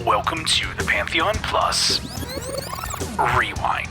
Welcome to the Pantheon.Plus Rewind.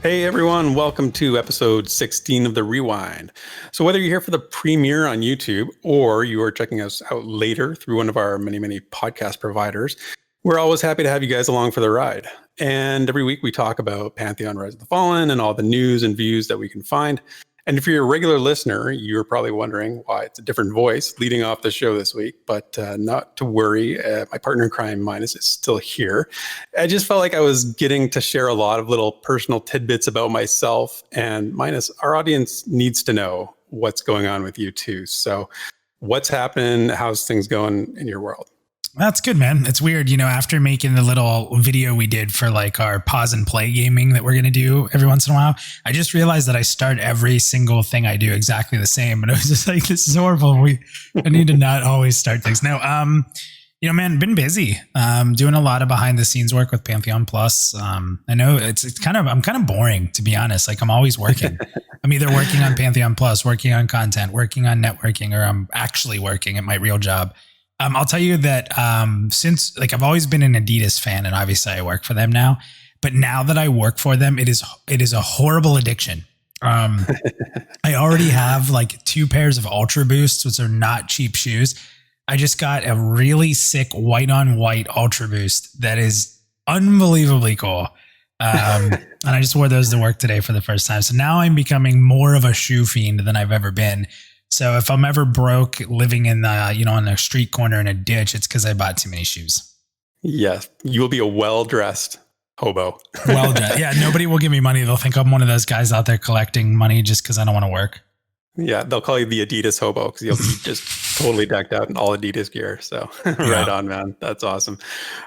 Hey everyone, welcome to episode 16 of the Rewind. So whether you're here for the premiere on YouTube or you are checking us out later through one of our many podcast providers, we're always happy to have you guys along for the ride. And every week we talk about Pantheon Rise of the Fallen and all the news and views that we can find. And if you're a regular listener, you're probably wondering why it's a different voice leading off the show this week, but not to worry. My partner in crime, Minus, is still here. I just felt like I was getting to share a lot of little personal tidbits about myself, and Minus, our audience needs to know what's going on with you too. So what's happening? How's things going in your world? That's good, man. It's weird, after making the little video we did for like our pause and play gaming that we're going to do every once in a while, I just realized that I start every single thing I do exactly the same. And I was just like, this is horrible. I need to not always start things. No, man, been busy, doing a lot of behind the scenes work with Pantheon.Plus. I know I'm kind of boring, to be honest. Like, I'm always working. I'm either working on Pantheon.Plus, working on content, working on networking, or I'm actually working at my real job. I'll tell you that since I've always been an Adidas fan, and obviously I work for them now, but now that I work for them, it is a horrible addiction. I already have like 2 pairs of Ultra Boosts, which are not cheap shoes. I just got a really sick white on white Ultra Boost that is unbelievably cool. And I just wore those to work today for the first time. So now I'm becoming more of a shoe fiend than I've ever been. So if I'm ever broke living in on a street corner in a ditch, it's because I bought too many shoes. Yes, you will be a well-dressed hobo. Well-dressed. Yeah, nobody will give me money. They'll think I'm one of those guys out there collecting money just because I don't want to work. Yeah, they'll call you the Adidas hobo because you'll be just totally decked out in all Adidas gear. So right on, man. That's awesome.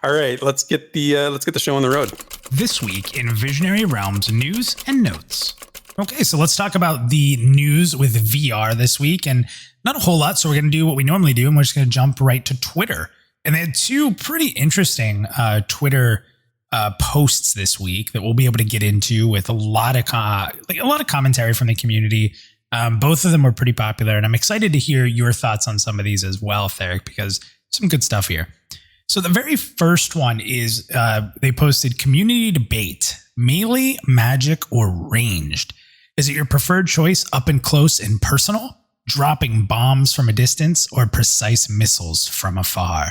All right, let's get the show on the road. This week in Visionary Realms news and notes. Okay, so let's talk about the news with VR this week, and not a whole lot. So we're going to do what we normally do, and we're just going to jump right to Twitter. And they had 2 pretty interesting Twitter posts this week that we'll be able to get into with a lot of commentary from the community. Both of them were pretty popular, and I'm excited to hear your thoughts on some of these as well, Therek, because some good stuff here. So the very first one is they posted community debate: melee, magic, or ranged. Is it your preferred choice up and close and personal, dropping bombs from a distance, or precise missiles from afar?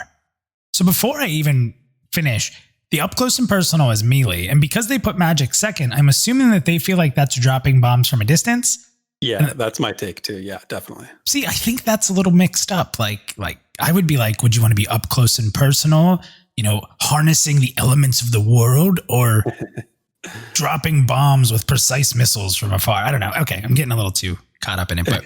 So before I even finish, the up close and personal is melee. And because they put magic second, I'm assuming that they feel like that's dropping bombs from a distance. Yeah, that's my take too. Yeah, definitely. See, I think that's a little mixed up. Like I would be like, would you want to be up close and personal, harnessing the elements of the world, or dropping bombs with precise missiles from afar? I don't know. Okay, I'm getting a little too caught up in it, but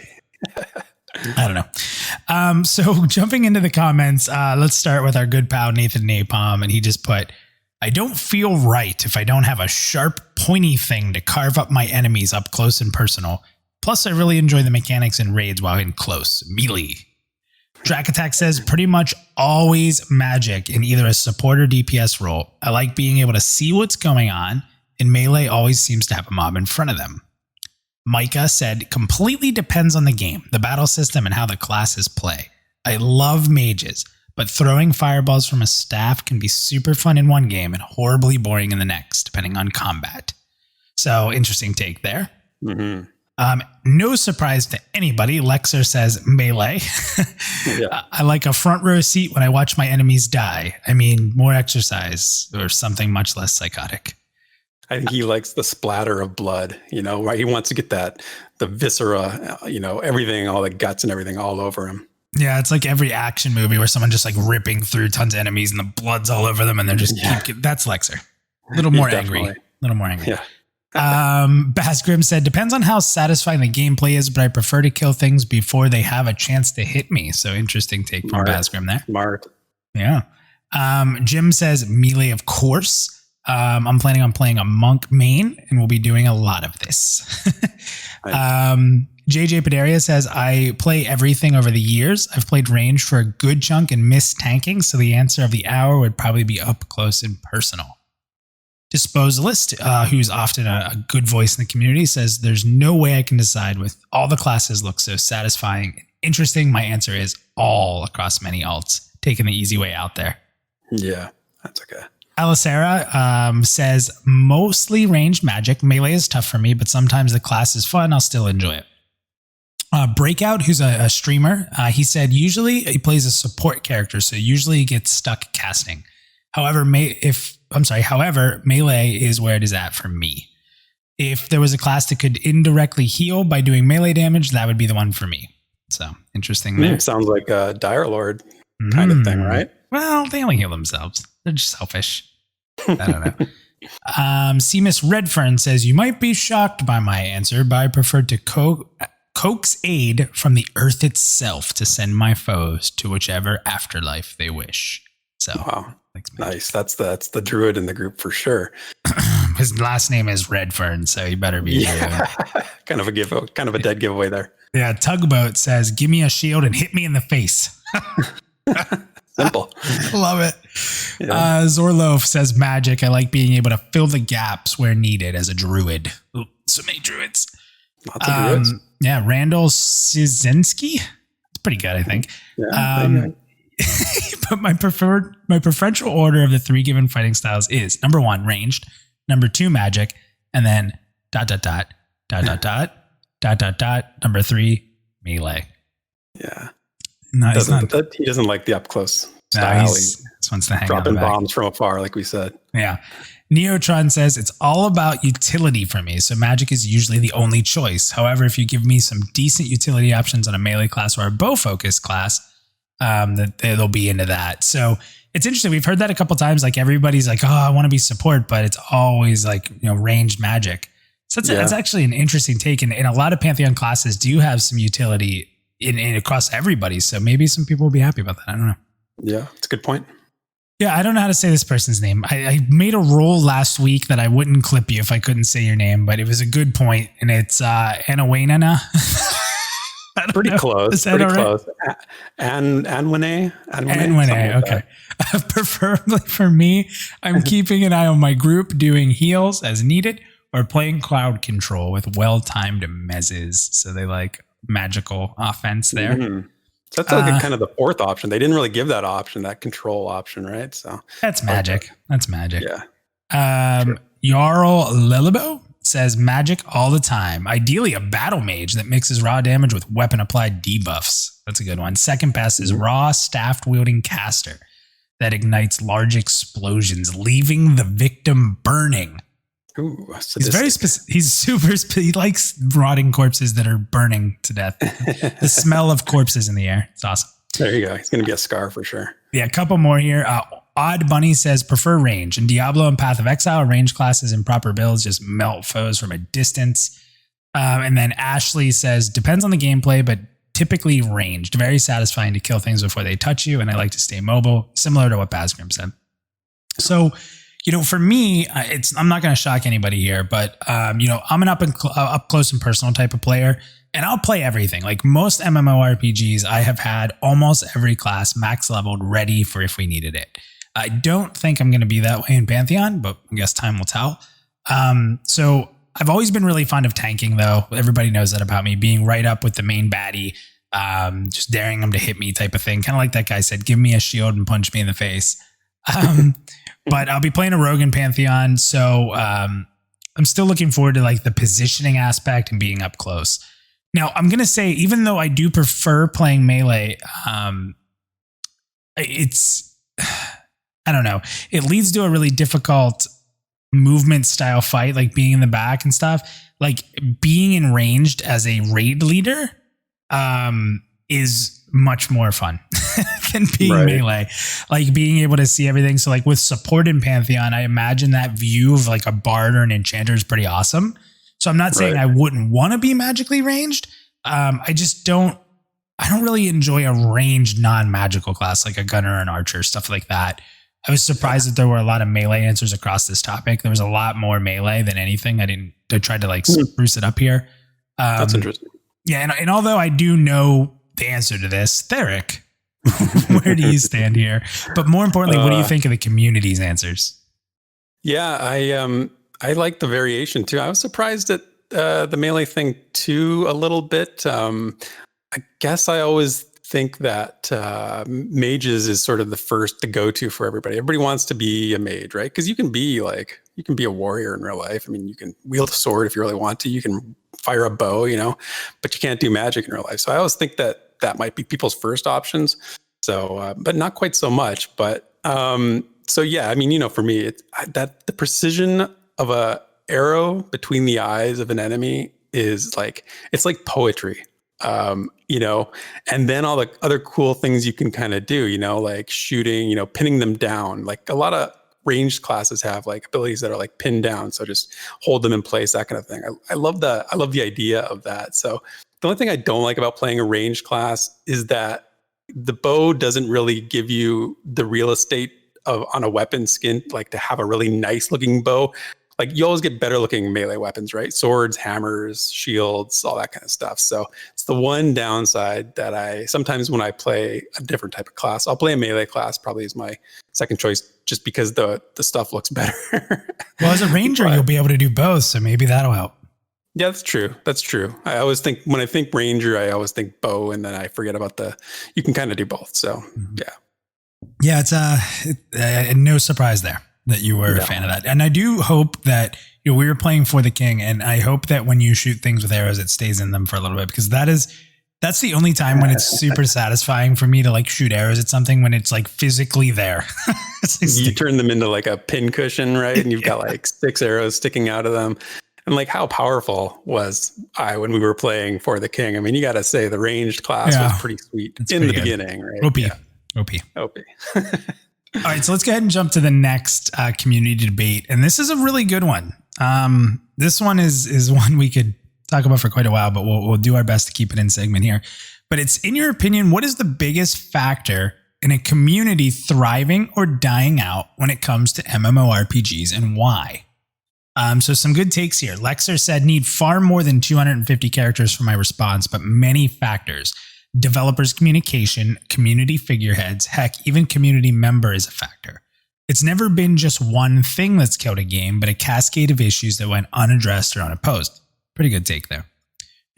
I don't know. So jumping into the comments, let's start with our good pal Nathan Napalm, and he just put, I don't feel right if I don't have a sharp, pointy thing to carve up my enemies up close and personal. Plus, I really enjoy the mechanics in raids while in close. Melee. Drac Attack says pretty much always magic in either a support or DPS role. I like being able to see what's going on, and melee always seems to have a mob in front of them. Micah said completely depends on the game, the battle system, and how the classes play. I love mages, but throwing fireballs from a staff can be super fun in one game and horribly boring in the next, depending on combat. So interesting take there. Mm-hmm. No surprise to anybody, Lexer says melee. Yeah. I like a front row seat when I watch my enemies die. I mean, more exercise or something much less psychotic. I think he likes the splatter of blood, right? He wants to get the viscera, everything, all the guts and everything all over him. Yeah, it's like every action movie where someone just like ripping through tons of enemies and the blood's all over them and they're just, that's Lexer. A little more angry. Yeah. Basgrim said, depends on how satisfying the gameplay is, but I prefer to kill things before they have a chance to hit me. So interesting take from Basgrim there. Smart. Yeah. Jim says melee, of course. I'm planning on playing a monk main, and we'll be doing a lot of this. JJ Paderia says, I play everything over the years. I've played range for a good chunk and missed tanking, so the answer of the hour would probably be up close and personal. Disposalist, who's often a good voice in the community, says, there's no way I can decide with all the classes look so satisfying and interesting. My answer is all across many alts. taking the easy way out there. Yeah, that's okay. Alicera says, mostly ranged magic. Melee is tough for me, but sometimes the class is fun. I'll still enjoy it. Breakout, who's a streamer, he said usually he plays a support character, so usually he gets stuck casting. However, melee is where it is at for me. If there was a class that could indirectly heal by doing melee damage, that would be the one for me. So interesting there. It sounds like a Dire Lord kind of thing, right? Well, they only heal themselves. They're just selfish. I don't know. Seamus Redfern says, you might be shocked by my answer, but I prefer to coax aid from the earth itself to send my foes to whichever afterlife they wish. So, wow. Nice. That's the druid in the group for sure. His last name is Redfern, so he better be. Kind of a dead giveaway there. Yeah. Tugboat says, give me a shield and hit me in the face. Simple. Love it. Yeah. Zorlof says, magic. I like being able to fill the gaps where needed as a druid. Ooh, so many druids. Lots of druids. Yeah. Randall Szynski. It's pretty good, I think. Yeah, but my preferential order of the 3 given fighting styles is number 1, ranged, number 2, magic, and then ... number 3, melee. Yeah. No, he doesn't like the up close style. No, he just wants to hang dropping out bombs from afar, like we said. Yeah. Neotron says it's all about utility for me, so magic is usually the only choice. However, if you give me some decent utility options on a melee class or a bow focused class, that they'll be into that. So it's interesting. We've heard that a couple times. Like everybody's like, oh, I want to be support, but it's always like, ranged magic. So that's actually an interesting take. And a lot of Pantheon classes do have some utility in across everybody. So maybe some people will be happy about that. I don't know. Yeah, it's a good point. Yeah, I don't know how to say this person's name. I made a roll last week that I wouldn't clip you if I couldn't say your name, but it was a good point, and it's Anawainana. Pretty close. Pretty close. Anwene. Okay. Preferably for me, I'm keeping an eye on my group, doing heals as needed, or playing cloud control with well-timed mezzes. So they like magical offense there. Mm-hmm. So that's like kind of the fourth option. They didn't really give that option, that control option, right? So that's magic. That's magic. Yeah. Sure. Jarl Lilibo says magic all the time. Ideally a battle mage that mixes raw damage with weapon applied debuffs. That's a good one. Second best is raw staff wielding caster that ignites large explosions, leaving the victim burning. Ooh, he's very specific. He's super. He likes rotting corpses that are burning to death. The smell of corpses in the air. It's awesome. There you go. He's going to be a scar for sure. Yeah, a couple more here. Odd Bunny says prefer range. In Diablo and Path of Exile, range classes and proper builds just melt foes from a distance. And then Ashley says depends on the gameplay, but typically ranged. Very satisfying to kill things before they touch you, and I like to stay mobile. Similar to what Basgrim said. So, for me, I'm not going to shock anybody here, but I'm an up close and personal type of player, and I'll play everything. Like most MMORPGs, I have had almost every class max leveled ready for if we needed it. I don't think I'm going to be that way in Pantheon, but I guess time will tell. So I've always been really fond of tanking, though. Everybody knows that about me, being right up with the main baddie, just daring them to hit me type of thing. Kind of like that guy said, give me a shield and punch me in the face. But I'll be playing a rogue in Pantheon, so I'm still looking forward to like the positioning aspect and being up close. Now, I'm going to say, even though I do prefer playing melee, I don't know. It leads to a really difficult movement style fight, like being in the back and stuff. Like being in ranged as a raid leader is much more fun than being melee. Like being able to see everything. So like with support in Pantheon, I imagine that view of like a bard or an enchanter is pretty awesome. So I'm not saying I wouldn't want to be magically ranged. I don't really enjoy a ranged non-magical class like a gunner or an archer, stuff like that. I was surprised that there were a lot of melee answers across this topic. There was a lot more melee than anything. I tried to like spruce it up here. That's interesting. Yeah. And although I do know the answer to this, Therek, where do you stand here? But more importantly, what do you think of the community's answers? Yeah, I like the variation too. I was surprised at the melee thing too a little bit. I guess I always think that mages is sort of the first to go to for everybody. Everybody wants to be a mage, right? Because you can be a warrior in real life. I mean, you can wield a sword if you really want to. You can fire a bow, but you can't do magic in real life. So I always think that might be people's first options. So, but not quite so much. But so yeah, I mean, for me, that the precision of a arrow between the eyes of an enemy is it's like poetry. And then all the other cool things you can kind of do, like shooting, pinning them down. Like a lot of ranged classes have like abilities that are like pinned down. So just hold them in place, that kind of thing. I love the idea of that. So the only thing I don't like about playing a ranged class is that the bow doesn't really give you the real estate on a weapon skin, like to have a really nice looking bow. Like you always get better looking melee weapons, right? Swords, hammers, shields, all that kind of stuff. So it's the one downside that sometimes when I play a different type of class, I'll play a melee class probably is my second choice just because the stuff looks better. Well, as a ranger, you'll be able to do both. So maybe that'll help. Yeah, that's true. That's true. I always think when I think ranger, I always think bow, and then I forget about you can kind of do both. So yeah. Yeah, it's no surprise there that you were a fan of that. And I do hope that we were playing for the king, and I hope that when you shoot things with arrows, it stays in them for a little bit, because that's the only time when it's super satisfying for me to like shoot arrows at something, when it's like physically there. You turn them into like a pin cushion, right? And you've got like 6 arrows sticking out of them. And like, how powerful was I when we were playing for the king? I mean, you got to say the ranged class was pretty sweet in the beginning, right? OP. Yeah. OP. All right, so let's go ahead and jump to the next community debate. And this is a really good one. This one is one we could talk about for quite a while, but we'll do our best to keep it in segment here. But it's, in your opinion, what is the biggest factor in a community thriving or dying out when it comes to MMORPGs, and why? So some good takes here. Lexer said, need far more than 250 characters for my response, but many factors. Developers' communication, community figureheads, heck, even community member is a factor. It's never been just one thing that's killed a game, but a cascade of issues that went unaddressed or unopposed. Pretty good take there.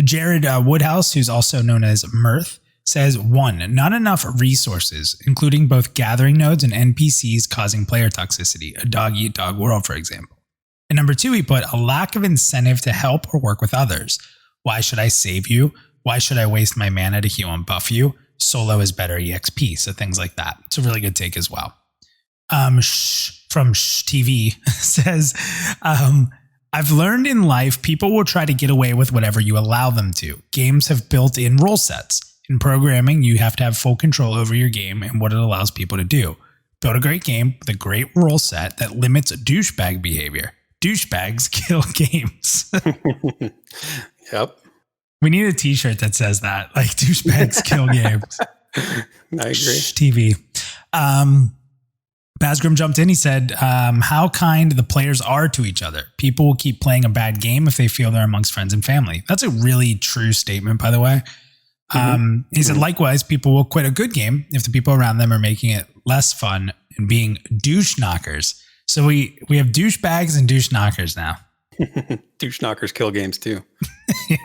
Jared Woodhouse, who's also known as Mirth, says, 1, not enough resources, including both gathering nodes and NPCs causing player toxicity, a dog-eat-dog world, for example. And number 2, he put, a lack of incentive to help or work with others. Why should I save you? Why should I waste my mana to heal and buff you? Solo is better EXP. So things like that. It's a really good take as well. From TV says, I've learned in life people will try to get away with whatever you allow them to. Games have built-in rule sets. In programming, you have to have full control over your game and what it allows people to do. Build a great game with a great rule set that limits douchebag behavior. Douchebags kill games. Yep. We need a t-shirt that says that, like, douchebags kill games. I agree. TV. Basgrim jumped in. He said, how kind the players are to each other. People will keep playing a bad game if they feel they're amongst friends and family. That's a really true statement, by the way. He said, likewise, people will quit a good game if the people around them are making it less fun and being douche knockers. So we have douchebags and douche knockers now. Douche knockers kill games too. Yeah.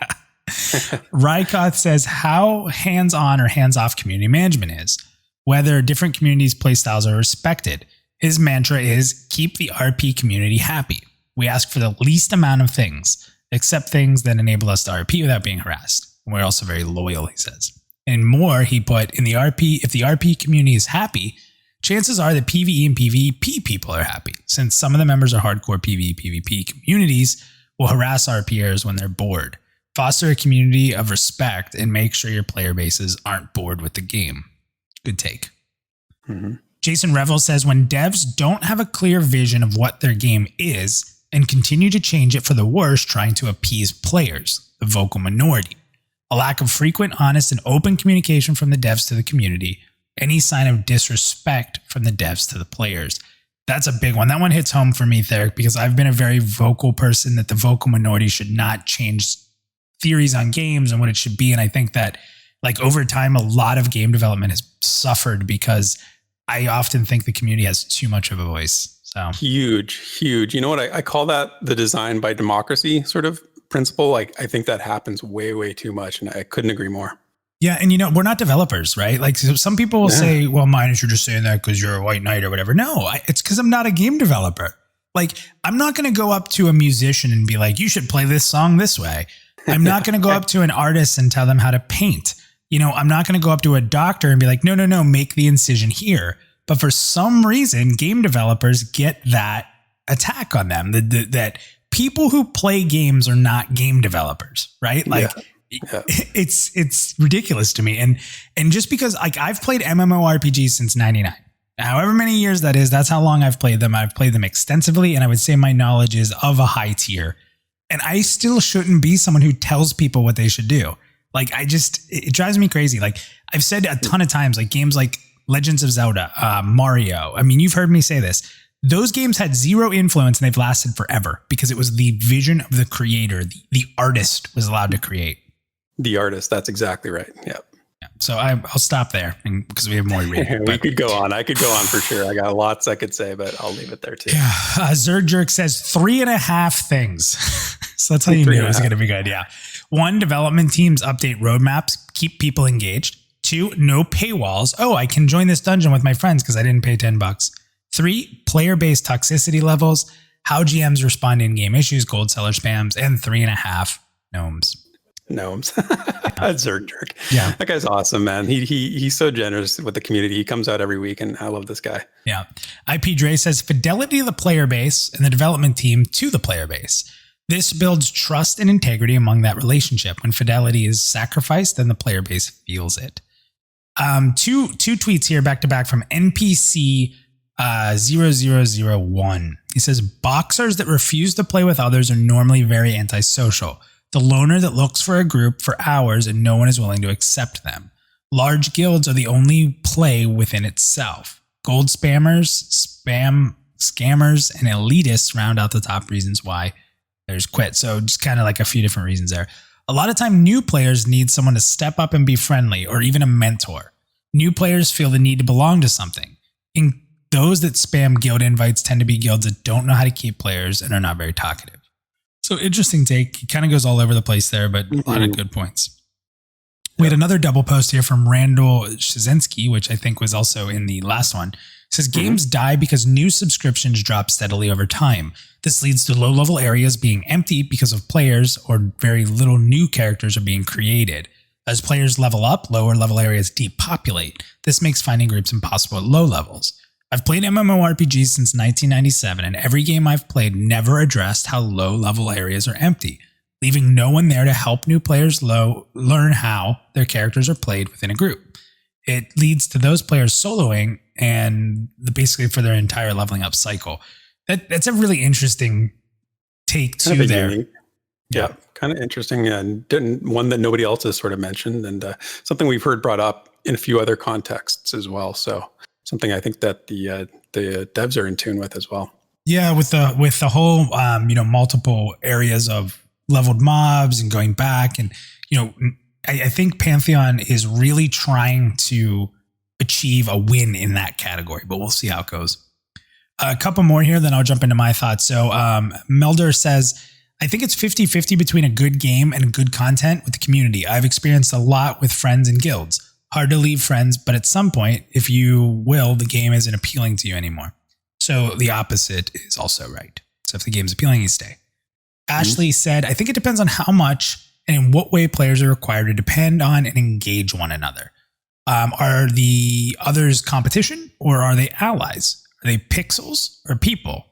Rykoth says how hands-on or hands-off community management is, whether different communities' playstyles are respected. His mantra is keep the RP community happy. We ask for the least amount of things, except things that enable us to RP without being harassed. We're also very loyal, he says. And more, he put, in the RP, if the RP community is happy, chances are that PvE and PvP people are happy, since some of the members are hardcore PvE, PvP communities will harass RPers when they're bored. Foster a community of respect and make sure your player bases aren't bored with the game. Good take. Jason Revel says, when devs don't have a clear vision of what their game is and continue to change it for the worse, trying to appease players, the vocal minority. A lack of frequent, honest, and open communication from the devs to the community. Any sign of disrespect from the devs to the players. That's a big one. That one hits home for me, Therek, because I've been a very vocal person that the vocal minority should not change theories on games and what it should be. And I think that, like, over time, a lot of game development has suffered because I often think the community has too much of a voice. So huge. You know what? I call that the design by democracy sort of principle. Like, I think that happens way too much, and I couldn't agree more. Yeah, and we're not developers, right? Like some people will say, well, Minus, you're just saying that because you're a white knight or whatever. No, it's because I'm not a game developer. Like, I'm not going to go up to a musician and be like, you should play this song this way. I'm not going to go up to an artist and tell them how to paint. I'm not going to go up to a doctor and be like, no, make the incision here. But for some reason, game developers get that attack on them that people who play games are not game developers, right? Like, it's ridiculous to me. And just because like I've played MMORPGs since 99, however many years that is, that's how long I've played them. I've played them extensively, and I would say my knowledge is of a high tier. And I still shouldn't be someone who tells people what they should do. Like, it drives me crazy. Like, I've said a ton of times, like games like Legends of Zelda, Mario. I mean, you've heard me say this. Those games had zero influence and they've lasted forever because it was the vision of the creator. The artist was allowed to create. The artist. That's exactly right. Yeah. So I'll stop there because we have more to read. We could go on. I could go on for sure. I got lots I could say, but I'll leave it there too. Yeah. Zerg Jerk says 3.5 things. So that's how you knew it was going to be good. Yeah. 1, development teams update roadmaps, keep people engaged. 2, no paywalls. Oh, I can join this dungeon with my friends because I didn't pay $10. 3, player-based toxicity levels, how GMs respond to in-game issues, gold seller spams, and 3.5, gnomes. Zerg Jerk. Yeah. That guy's awesome, man. He's so generous with the community. He comes out every week, and I love this guy. Yeah. IP Dre says fidelity of the player base and the development team to the player base. This builds trust and integrity among that relationship. When fidelity is sacrificed, then the player base feels it. Two tweets here back to back from NPC 0001. He says, boxers that refuse to play with others are normally very antisocial. The loner that looks for a group for hours and no one is willing to accept them. Large guilds are the only play within itself. Gold spammers, scammers, and elitists round out the top reasons why there's quit. So just kind of like a few different reasons there. A lot of time, new players need someone to step up and be friendly, or even a mentor. New players feel the need to belong to something. And those that spam guild invites tend to be guilds that don't know how to keep players and are not very talkative. So interesting take. He kind of goes all over the place there, but a lot of good points. We had another double post here from Randall Shazinski, which I think was also in the last one. It says, games die because new subscriptions drop steadily over time. This leads to low-level areas being empty because of players, or very little new characters are being created. As players level up, lower-level areas depopulate. This makes finding groups impossible at low levels. I've played MMORPGs since 1997, and every game I've played never addressed how low-level areas are empty, leaving no one there to help new players learn how their characters are played within a group. It leads to those players soloing and basically for their entire leveling up cycle. That's a really interesting take too there. Unique. Yeah, kind of interesting, and one that nobody else has sort of mentioned, and something we've heard brought up in a few other contexts as well. So something I think that the devs are in tune with as well. Yeah, with the whole multiple areas of leveled mobs and going back, and I think Pantheon is really trying to achieve a win in that category, but we'll see how it goes. A couple more here, then I'll jump into my thoughts. So Melder says, I think it's 50-50 between a good game and good content with the community. I've experienced a lot with friends and guilds. Hard to leave friends, but at some point, if you will, the game isn't appealing to you anymore. So the opposite is also right. So if the game's appealing, you stay. Ashley said, I think it depends on how much and in what way players are required to depend on and engage one another. Are the others competition, or are they allies? Are they pixels or people?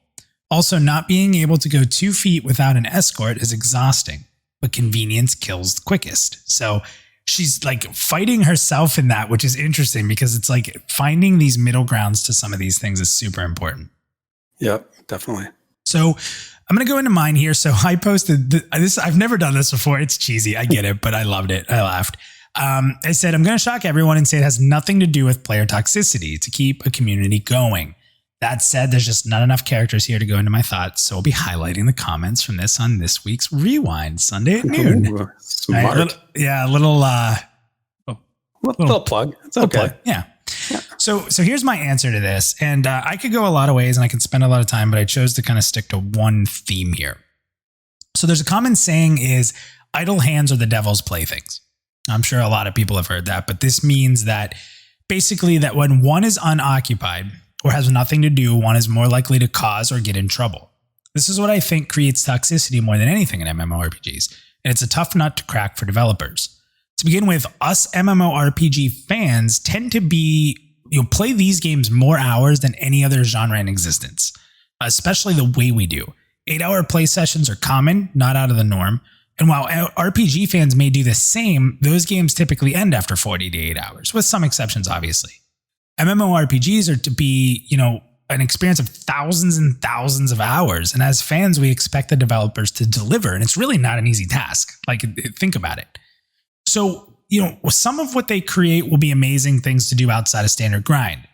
Also, not being able to go 2 feet without an escort is exhausting, but convenience kills quickest. So she's like fighting herself in that, which is interesting because it's like finding these middle grounds to some of these things is super important. Yep, definitely. So I'm going to go into mine here. So I posted this. I've never done this before. It's cheesy. I get it, but I loved it. I laughed. I said, I'm going to shock everyone and say it has nothing to do with player toxicity to keep a community going. That said, there's just not enough characters here to go into my thoughts, so I'll be highlighting the comments from this on this week's Rewind, Sunday at noon. Ooh, smart. A little plug. It's okay. Plug. Yeah. So here's my answer to this, and I could go a lot of ways, and I could spend a lot of time, but I chose to kind of stick to one theme here. So there's a common saying is, idle hands are the devil's playthings. I'm sure a lot of people have heard that, but this means that basically that when one is unoccupied or has nothing to do, one is more likely to cause or get in trouble. This is what I think creates toxicity more than anything in MMORPGs, and it's a tough nut to crack for developers. To begin with, us MMORPG fans tend to play these games more hours than any other genre in existence, especially the way we do. 8-hour play sessions are common, not out of the norm. And while RPG fans may do the same, those games typically end after 40 to 8 hours, with some exceptions, obviously. MMORPGs are to be, an experience of thousands and thousands of hours. And as fans, we expect the developers to deliver. And it's really not an easy task. Like, think about it. So, some of what they create will be amazing things to do outside of standard grind.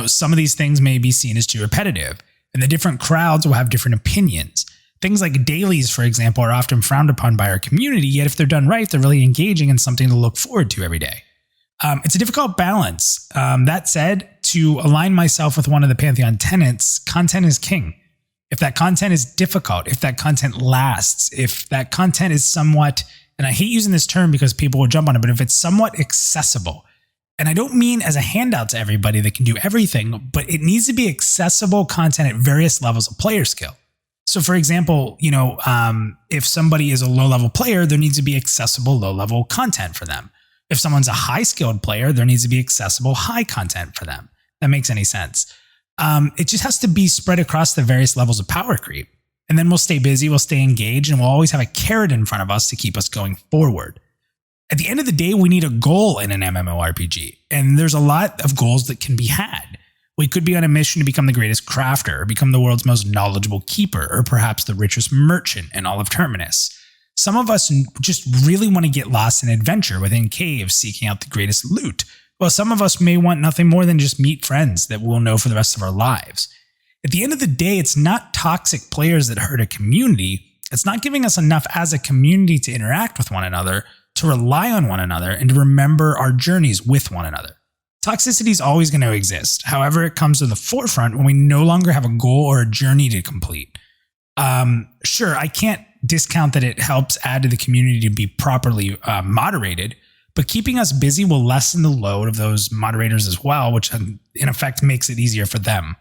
Some of these things may be seen as too repetitive, and the different crowds will have different opinions. Things like dailies, for example, are often frowned upon by our community, yet if they're done right, they're really engaging and something to look forward to every day. It's a difficult balance. That said, to align myself with one of the Pantheon tenets, content is king. If that content is difficult, if that content lasts, if that content is somewhat, and I hate using this term because people will jump on it, but if it's somewhat accessible, and I don't mean as a handout to everybody that can do everything, but it needs to be accessible content at various levels of player skill. So for example, if somebody is a low-level player, there needs to be accessible low-level content for them. If someone's a high-skilled player, there needs to be accessible high content for them. That makes any sense. It just has to be spread across the various levels of power creep. And then we'll stay busy, we'll stay engaged, and we'll always have a carrot in front of us to keep us going forward. At the end of the day, we need a goal in an MMORPG, and there's a lot of goals that can be had. We could be on a mission to become the greatest crafter, or become the world's most knowledgeable keeper, or perhaps the richest merchant in all of Terminus. Some of us just really want to get lost in adventure within caves, seeking out the greatest loot. While some of us may want nothing more than just meet friends that we'll know for the rest of our lives. At the end of the day, it's not toxic players that hurt a community. It's not giving us enough as a community to interact with one another, to rely on one another, and to remember our journeys with one another. Toxicity is always going to exist. However, it comes to the forefront when we no longer have a goal or a journey to complete. Sure, I can't discount that it helps add to the community to be properly moderated, but keeping us busy will lessen the load of those moderators as well, which in effect makes it easier for them.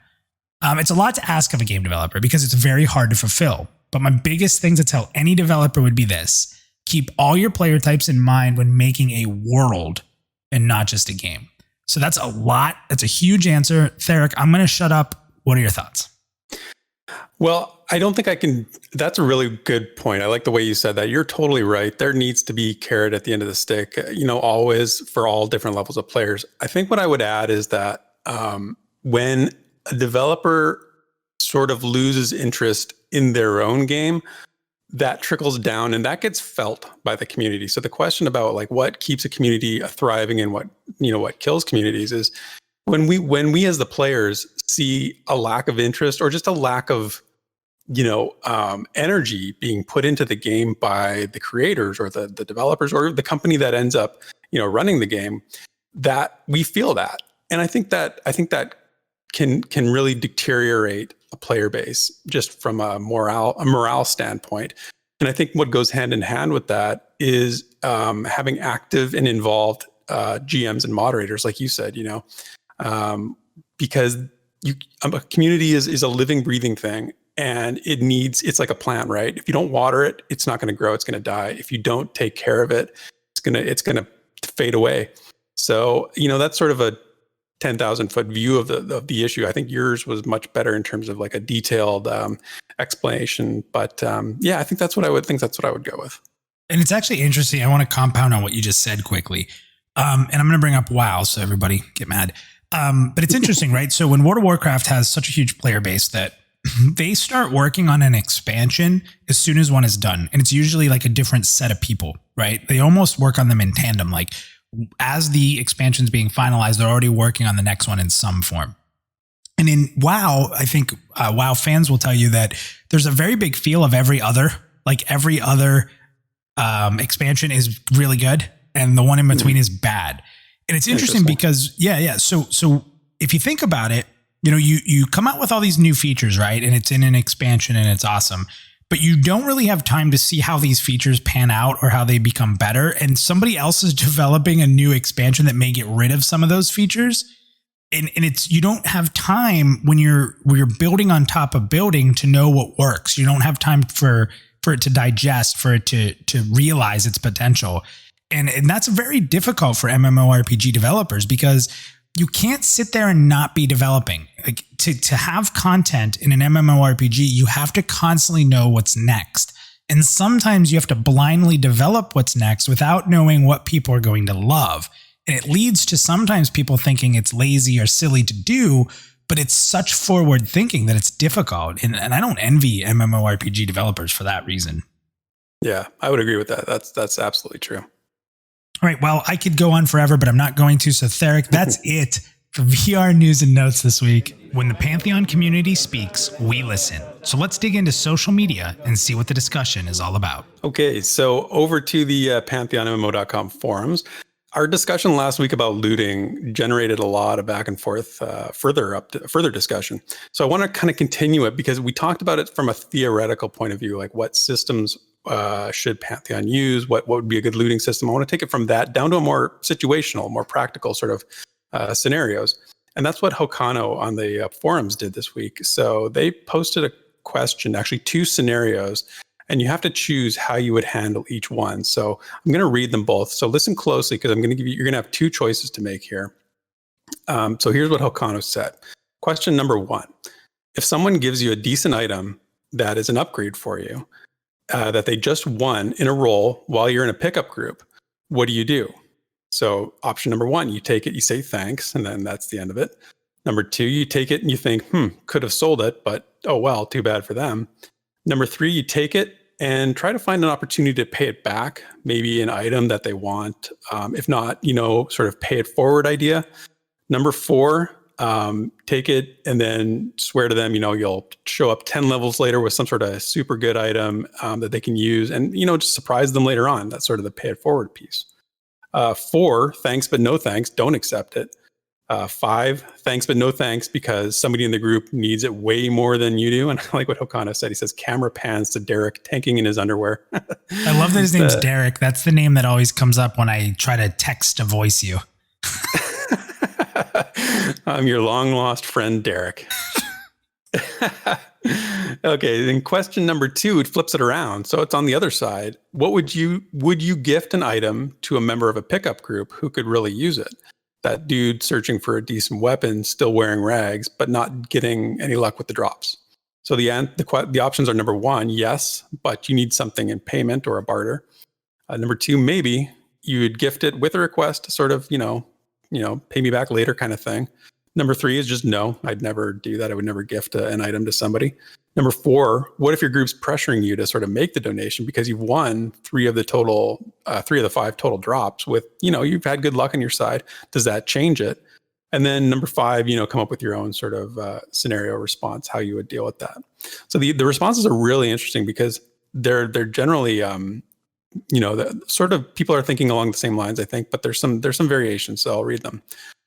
It's a lot to ask of a game developer because it's very hard to fulfill. But my biggest thing to tell any developer would be this: keep all your player types in mind when making a world and not just a game. So that's a lot. That's a huge answer. Therek, I'm going to shut up. What are your thoughts? Well, I don't think I can. That's a really good point. I like the way you said that. You're totally right. There needs to be carrot at the end of the stick, always for all different levels of players. I think what I would add is that when a developer sort of loses interest in their own game, that trickles down and that gets felt by the community. So the question about like what keeps a community thriving and what kills communities is when we as the players see a lack of interest or just a lack of energy being put into the game by the creators or the developers or the company that ends up running the game, that we feel that. And I think that can really deteriorate a player base just from a morale standpoint. And I think what goes hand in hand with that is having active and involved GMs and moderators, like you said, because a community is a living, breathing thing, and it's like a plant, right? If you don't water it, it's not going to grow. It's going to die. If you don't take care of it, it's going to fade away. So that's sort of a 10,000 foot view of the issue. I think yours was much better in terms of like a detailed explanation. But I think that's what I would go with. And it's actually interesting. I want to compound on what you just said quickly. And I'm going to bring up WoW, so everybody get mad. But it's interesting, right? So when World of Warcraft has such a huge player base that they start working on an expansion as soon as one is done. And it's usually like a different set of people, right? They almost work on them in tandem. Like as the expansion's being finalized, they're already working on the next one in some form. And in WoW, I think WoW fans will tell you that there's a very big feel of every other expansion is really good. And the one in between is bad. And it's interesting because, So if you think about it, you come out with all these new features, right? And it's in an expansion and it's awesome. but you don't really have time to see how these features pan out or how they become better. And somebody else is developing a new expansion that may get rid of some of those features. And it's, you don't have time when you're building on top of building to know what works. You don't have time for it to digest, for it to realize its potential. And that's very difficult for MMORPG developers, because you can't sit there and not be developing. Like, to have content in an MMORPG, you have to constantly know what's next. And sometimes you have to blindly develop what's next without knowing what people are going to love. And it leads to sometimes people thinking it's lazy or silly to do, but it's such forward thinking that it's difficult. And I don't envy MMORPG developers for that reason. Yeah, I would agree with that. That's absolutely true. All right. Well, I could go on forever, but I'm not going to. So Therek, that's it for VR news and notes this week. When the Pantheon community speaks, we listen. So let's dig into social media and see what the discussion is all about. Okay. So over to the PantheonMMO.com forums. Our discussion last week about looting generated a lot of back and forth, further discussion. So I want to kind of continue it, because we talked about it from a theoretical point of view, like what systems should Pantheon use? What would be a good looting system? I want to take it from that down to a more situational, more practical sort of scenarios. And that's what Hokano on the forums did this week. So they posted a question, actually 2 scenarios, and you have to choose how you would handle each one. So I'm going to read them both. So listen closely, because I'm going to give you, you're going to have 2 choices to make here. So here's what Hokano said. Question number 1. If someone gives you a decent item that is an upgrade for you, that they just won in a role while you're in a pickup group, what do you do? So option number 1, you take it, you say thanks, and then that's the end of it. Number 2, you take it and you think, could have sold it, but oh well, too bad for them. Number 3, you take it and try to find an opportunity to pay it back, maybe an item that they want. If not, sort of pay it forward idea. Number 4, take it and then swear to them, you'll show up 10 levels later with some sort of super good item that they can use, and, just surprise them later on. That's sort of the pay it forward piece. 4, thanks, but no thanks. Don't accept it. 5, thanks, but no thanks, because somebody in the group needs it way more than you do. And I like what Hokano said. He says, camera pans to Therek tanking in his underwear. I love that his name's Therek. That's the name that always comes up when I try to text to voice you. I'm your long lost friend, Therek. Okay, then question number 2, it flips it around. So it's on the other side. What would you gift an item to a member of a pickup group who could really use it? That dude searching for a decent weapon, still wearing rags, but not getting any luck with the drops. So the options are number 1, yes, but you need something in payment or a barter. Number 2, maybe you'd gift it with a request to sort of, pay me back later kind of thing. Number 3 is just no, I'd never do that. I would never gift an item to somebody. Number 4, what if your group's pressuring you to sort of make the donation because you've won 3 of the 5 total drops with, you've had good luck on your side. Does that change it? And then number 5, come up with your own sort of scenario response, how you would deal with that. So the responses are really interesting, because they're generally, the sort of people are thinking along the same lines, I think, but there's some variations. So I'll read them.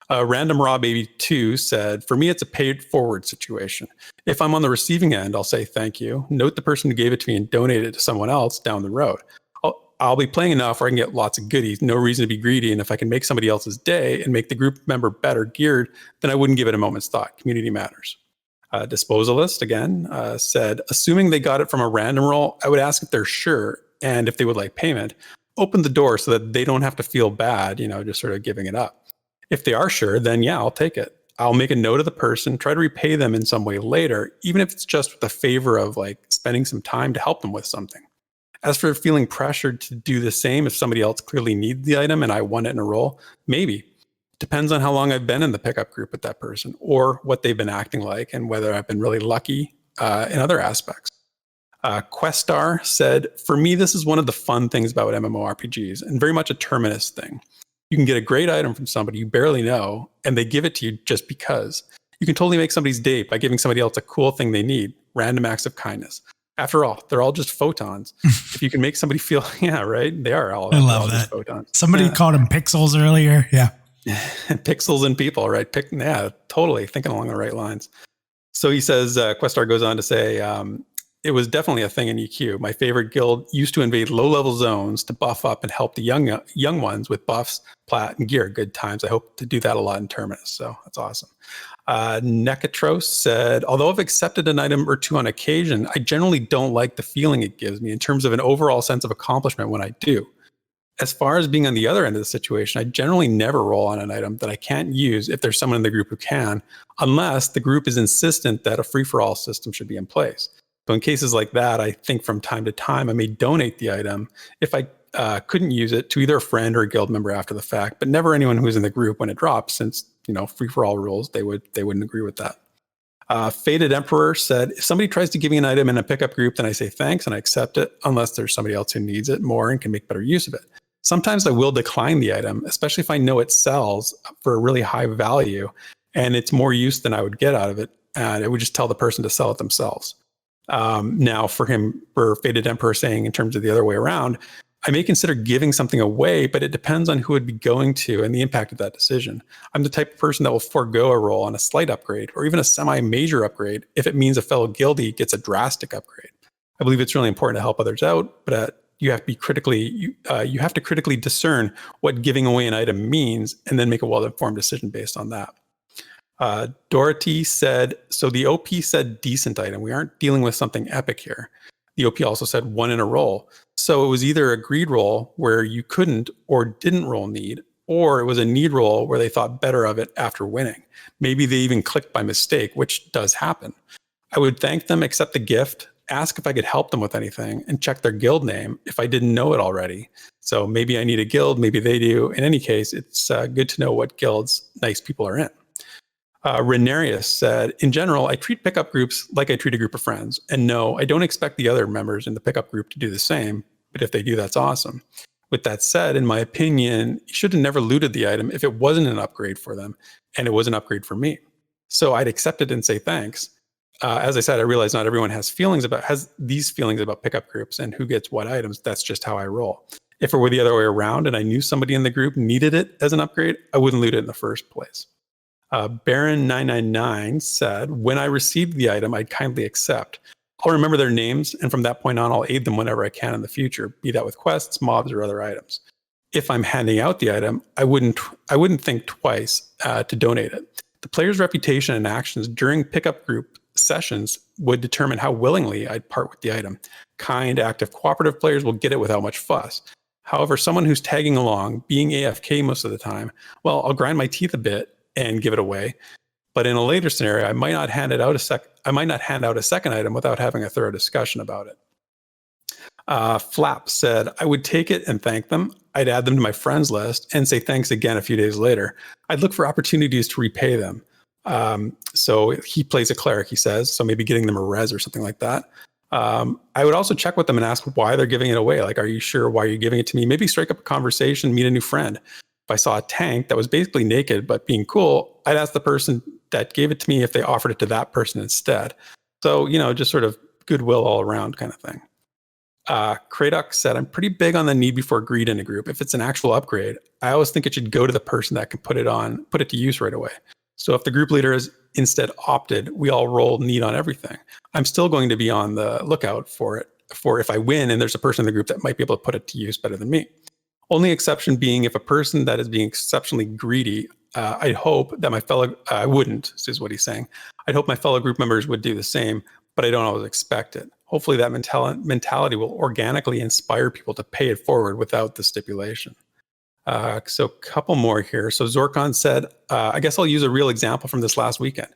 Random Raw Baby 2 said, for me, it's a paid forward situation. If I'm on the receiving end, I'll say thank you, note the person who gave it to me, and donate it to someone else down the road. I'll be playing enough where I can get lots of goodies, no reason to be greedy. And if I can make somebody else's day and make the group member better geared, then I wouldn't give it a moment's thought. Community matters. Disposalist, again, said, assuming they got it from a random roll, I would ask if they're sure and if they would like payment. Open the door so that they don't have to feel bad, just sort of giving it up. If they are sure, then yeah, I'll take it. I'll make a note of the person, try to repay them in some way later, even if it's just with the favor of like spending some time to help them with something. As for feeling pressured to do the same if somebody else clearly needs the item and I won it in a roll, maybe. Depends on how long I've been in the pickup group with that person, or what they've been acting like, and whether I've been really lucky in other aspects. Questar said, for me, this is one of the fun things about MMORPGs, and very much a terminus thing. You can get a great item from somebody you barely know, and they give it to you just because. You can totally make somebody's day by giving somebody else a cool thing they need. Random acts of kindness. After all, they're all just photons. If you can make somebody feel, yeah, right? They are all, I love that. Just photons. Somebody called them pixels earlier. Yeah. Pixels and people, right? Yeah, totally. Thinking along the right lines. So he says, Questar goes on to say, it was definitely a thing in EQ. My favorite guild used to invade low-level zones to buff up and help the young ones with buffs, plat, and gear. Good times. I hope to do that a lot in Terminus, so that's awesome. Nekatros said, although I've accepted an item or two on occasion, I generally don't like the feeling it gives me in terms of an overall sense of accomplishment when I do. As far as being on the other end of the situation, I generally never roll on an item that I can't use if there's someone in the group who can, unless the group is insistent that a free-for-all system should be in place. So in cases like that, I think from time to time, I may donate the item if I couldn't use it to either a friend or a guild member after the fact, but never anyone who's in the group when it drops, since, free-for-all rules, they wouldn't agree with that. Faded Emperor said, if somebody tries to give me an item in a pickup group, then I say thanks and I accept it, unless there's somebody else who needs it more and can make better use of it. Sometimes I will decline the item, especially if I know it sells for a really high value and it's more use than I would get out of it. And it would just tell the person to sell it themselves. Now for Faded Emperor saying in terms of the other way around, I may consider giving something away, but it depends on who it'd be going to and the impact of that decision. I'm the type of person that will forego a roll on a slight upgrade or even a semi-major upgrade if it means a fellow guildie gets a drastic upgrade. I believe it's really important to help others out, but you have to critically discern what giving away an item means and then make a well-informed decision based on that. Dorothy said, so the OP said decent item. We aren't dealing with something epic here. The OP also said one in a roll. So it was either a greed roll where you couldn't or didn't roll need, or it was a need roll where they thought better of it after winning. Maybe they even clicked by mistake, which does happen. I would thank them, accept the gift, ask if I could help them with anything, and check their guild name if I didn't know it already. So maybe I need a guild, maybe they do. In any case, it's good to know what guilds nice people are in. Renarius said, in general, I treat pickup groups like I treat a group of friends. And no, I don't expect the other members in the pickup group to do the same, but if they do, that's awesome. With that said, in my opinion, you should have never looted the item if it wasn't an upgrade for them, and it was an upgrade for me. So I'd accept it and say thanks. As I said, I realize not everyone has these feelings about pickup groups and who gets what items. That's just how I roll. If it were the other way around and I knew somebody in the group needed it as an upgrade, I wouldn't loot it in the first place. Baron999 said, when I received the item, I'd kindly accept. I'll remember their names, and from that point on, I'll aid them whenever I can in the future, be that with quests, mobs, or other items. If I'm handing out the item, I wouldn't think twice to donate it. The player's reputation and actions during pickup group sessions would determine how willingly I'd part with the item. Kind, active, cooperative players will get it without much fuss. However, someone who's tagging along, being AFK most of the time, well, I'll grind my teeth a bit and give it away. But in a later scenario, I might not hand out a second item without having a thorough discussion about it. Flap said, I would take it and thank them. I'd add them to my friends list and say thanks again a few days later. I'd look for opportunities to repay them. So he plays a cleric, he says, so maybe getting them a res or something like that. I would also check with them and ask why they're giving it away. Like, are you sure why you're giving it to me? Maybe strike up a conversation, meet a new friend. If I saw a tank that was basically naked but being cool, I'd ask the person that gave it to me if they offered it to that person instead. So, just sort of goodwill all around kind of thing. Kratok said, I'm pretty big on the need before greed in a group. If it's an actual upgrade, I always think it should go to the person that can put it to use right away. So if the group leader is instead opted, we all roll need on everything. I'm still going to be on the lookout for if I win and there's a person in the group that might be able to put it to use better than me. Only exception being if a person that is being exceptionally greedy, I'd hope that I wouldn't, is what he's saying. I'd hope my fellow group members would do the same, but I don't always expect it. Hopefully that mentality will organically inspire people to pay it forward without the stipulation. So a couple more here. So Zorkon said, I guess I'll use a real example from this last weekend.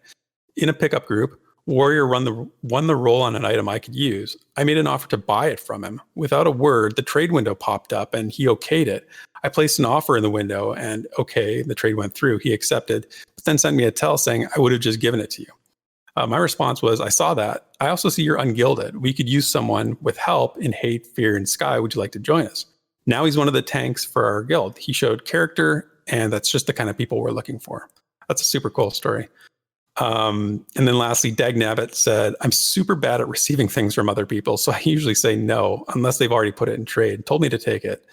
In a pickup group, Warrior won the roll on an item I could use. I made an offer to buy it from him. Without a word, the trade window popped up and he okayed it. I placed an offer in the window and the trade went through. He accepted, but then sent me a tell saying I would have just given it to you. My response was, I saw that. I also see you're ungilded. We could use someone with help in Hate, Fear, and Sky. Would you like to join us? Now he's one of the tanks for our guild. He showed character, and that's just the kind of people we're looking for. That's a super cool story. And then lastly, Dag Nabbit said, I'm super bad at receiving things from other people, so I usually say no, unless they've already put it in trade, told me to take it.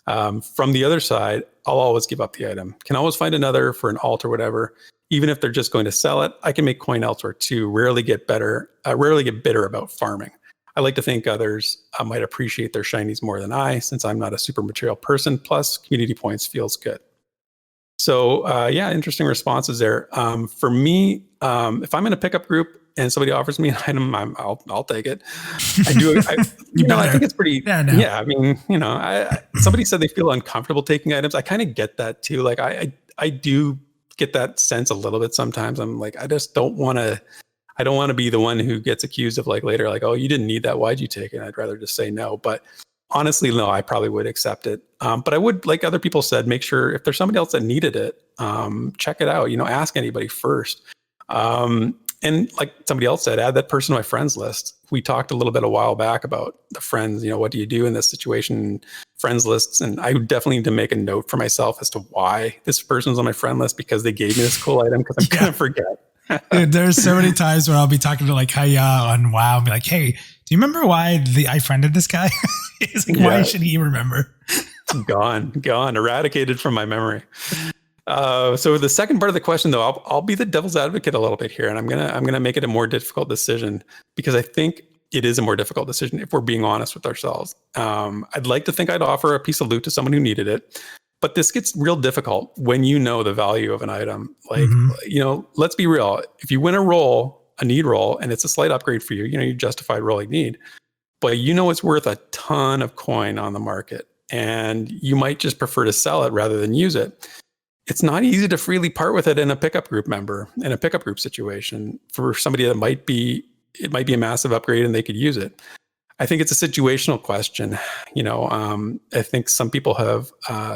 From the other side, I'll always give up the item. Can always find another for an alt or whatever. Even if they're just going to sell it, I can make coin elsewhere too. Rarely get bitter about farming. I like to think others might appreciate their shinies more than I, since I'm not a super material person. Plus, community points feels good. So yeah, interesting responses there. For me, if I'm in a pickup group and somebody offers me an item, I'll take it. I do. I think it's pretty. Yeah, I mean, somebody said they feel uncomfortable taking items. I kind of get that too. Like I do get that sense a little bit sometimes. I'm like, I just don't want to. I don't want to be the one who gets accused of like later, like, oh, you didn't need that. Why'd you take it? I'd rather just say no. But honestly, no, I probably would accept it. But I would, like other people said, make sure if there's somebody else that needed it, check it out. Ask anybody first. And like somebody else said, add that person to my friends list. We talked a little bit a while back about the friends, what do you do in this situation, friends lists. And I would definitely need to make a note for myself as to why this person's on my friend list, because they gave me this cool item, because I'm going to forget. Dude, there's so many times where I'll be talking to like Kaya on WoW and be like, hey, do you remember why I friended this guy? He's like, why should he remember? Gone, eradicated from my memory. So the second part of the question, though, I'll be the devil's advocate a little bit here, and I'm gonna make it a more difficult decision, because I think it is a more difficult decision if we're being honest with ourselves. I'd like to think I'd offer a piece of loot to someone who needed it, but this gets real difficult when you know the value of an item. Like, let's be real. If you win a need roll, and it's a slight upgrade for you, you justified rolling need, but it's worth a ton of coin on the market, and you might just prefer to sell it rather than use it. It's not easy to freely part with it in a pickup group situation for somebody that it might be a massive upgrade and they could use it. I think it's a situational question. I think some people have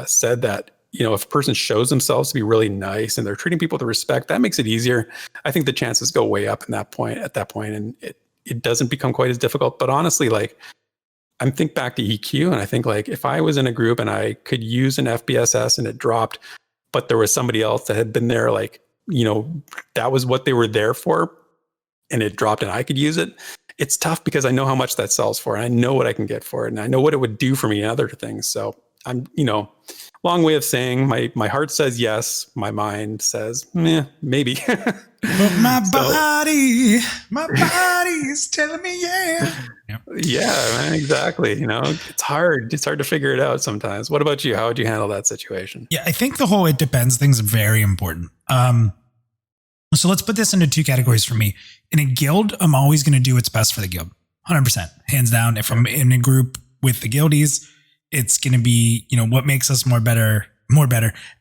said that, if a person shows themselves to be really nice and they're treating people with respect, that makes it easier. I think the chances go way up at that point, and it doesn't become quite as difficult. But honestly, like, I think back to EQ, and I think like if I was in a group and I could use an FBSS and it dropped, but there was somebody else that had been there, like, that was what they were there for, and it dropped and I could use it. It's tough because I know how much that sells for, and I know what I can get for it, and I know what it would do for me and other things. So I'm, long way of saying my heart says yes, my mind says maybe. But my body is telling me yeah. Yep. Yeah, man, exactly. It's hard to figure it out sometimes. What about you? How would you handle that situation? Yeah, I think the whole it depends thing is very important. So let's put this into two categories for me. In a guild, I'm always going to do what's best for the guild. 100%, hands down. If I'm in a group with the guildies, it's going to be, what makes us more better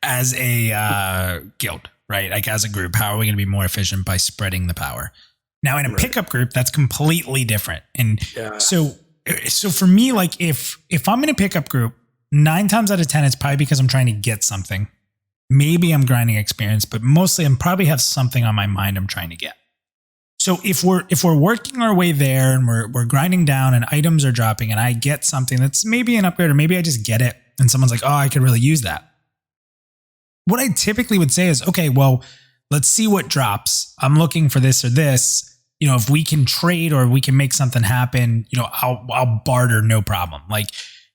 as a guild, right? Like as a group, how are we going to be more efficient by spreading the power? Now in a pickup group, that's completely different. And so for me, like if I'm in a pickup group, 9 times out of 10, it's probably because I'm trying to get something. Maybe I'm grinding experience, but mostly I'm probably have something on my mind I'm trying to get. So if we're working our way there and we're grinding down and items are dropping and I get something that's maybe an upgrade, or maybe I just get it and someone's like, oh, I could really use that. What I typically would say is, okay, well, let's see what drops. I'm looking for this or this. If we can trade or we can make something happen, I'll barter, no problem. Like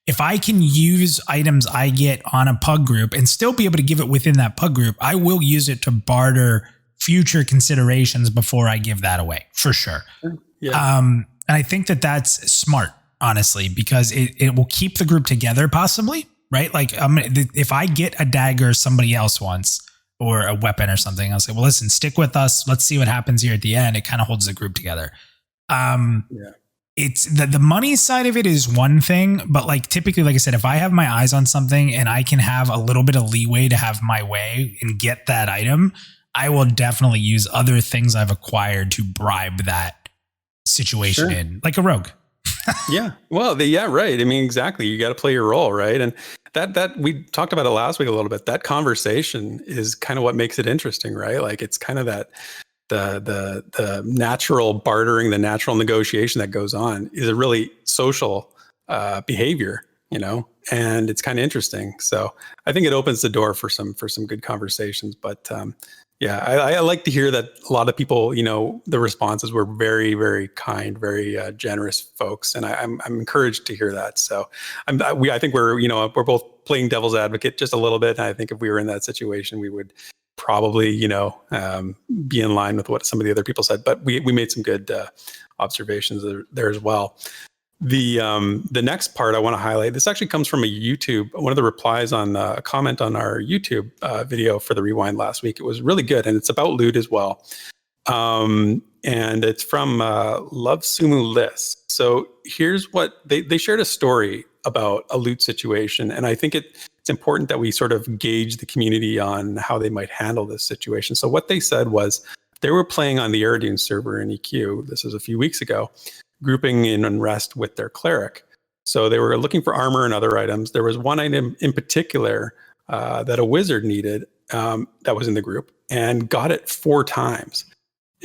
if I can use items I get on a pug group and still be able to give it within that pug group, I will use it to barter future considerations before I give that away, for sure. Yeah. And I think that that's smart, honestly, because it will keep the group together possibly, right? Like if I get a dagger somebody else wants or a weapon or something, I'll say, well, listen, stick with us. Let's see what happens here at the end. It kind of holds the group together. It's the money side of it is one thing, but like typically, like I said, if I have my eyes on something and I can have a little bit of leeway to have my way and get that item, I will definitely use other things I've acquired to bribe that situation in, like a rogue. Yeah. Well, right. I mean, exactly. You got to play your role, right? And that we talked about it last week a little bit. That conversation is kind of what makes it interesting, right? Like it's kind of that the natural bartering, the natural negotiation that goes on is a really social behavior, and it's kind of interesting. So I think it opens the door for some good conversations. But I like to hear that a lot of people, the responses were very, very kind, very generous folks, and I'm encouraged to hear that. So I think we're both playing devil's advocate just a little bit. And I think if we were in that situation, we would probably, be in line with what some of the other people said. But we made some good observations there as well. The next part I want to highlight, this actually comes from one of the replies on a comment on our YouTube video for the Rewind last week. It was really good, and it's about loot as well. And it's from Love Sumu List. So here's what they shared a story about a loot situation, and I think it's important that we sort of gauge the community on how they might handle this situation. So what they said was they were playing on the Aerodune server in EQ. This was a few weeks ago, grouping in Unrest with their cleric. So they were looking for armor and other items. There was one item in particular that a wizard needed that was in the group, and got it 4 times.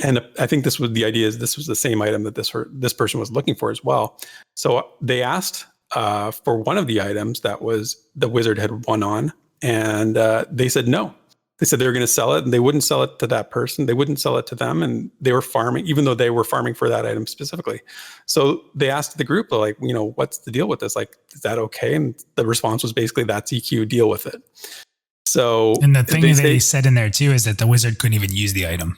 And I think this was the idea, is this was the same item that this person was looking for as well. So they asked for one of the items that was the wizard had won on, and they said no. They said they were going to sell it, and they wouldn't sell it to that person. They wouldn't sell it to them, and they were farming, even though they were farming for that item specifically. So they asked the group, like, what's the deal with this? Like, is that okay? And the response was basically, that's EQ, deal with it. So, and the thing they said in there too is that the wizard couldn't even use the item.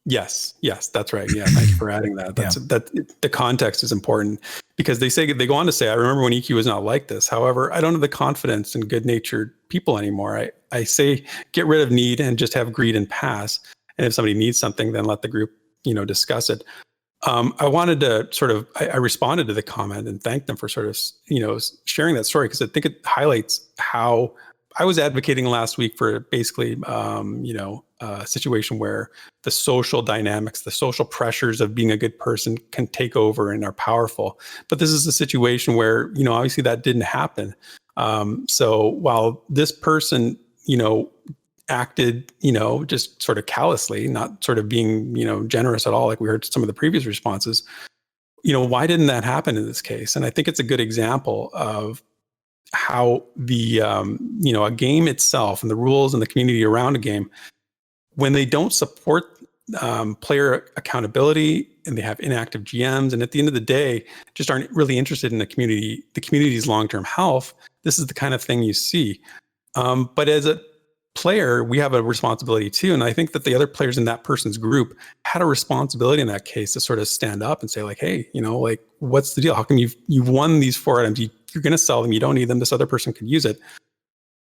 Yes, that's right. Yeah, thank you for adding that. The context is important, because they go on to say, I remember when EQ was not like this. However, I don't have the confidence in good-natured people anymore. I say get rid of need and just have greed and pass. And if somebody needs something, then let the group discuss it. I wanted to I responded to the comment and thanked them for sort of sharing that story, because I think it highlights how I was advocating last week for basically a situation where the social dynamics, the social pressures of being a good person can take over and are powerful. But this is a situation where, obviously that didn't happen. So while this person, acted, just sort of callously, not sort of being, generous at all, like we heard some of the previous responses, why didn't that happen in this case? And I think it's a good example of how the, a game itself and the rules and the community around a game, when they don't support player accountability, and they have inactive GMs, and at the end of the day, just aren't really interested in the community's long-term health, this is the kind of thing you see. But as a player, we have a responsibility too. And I think that the other players in that person's group had a responsibility in that case to sort of stand up and say, like, hey, what's the deal? How come you've won these 4 items? You're going to sell them. You don't need them. This other person could use it.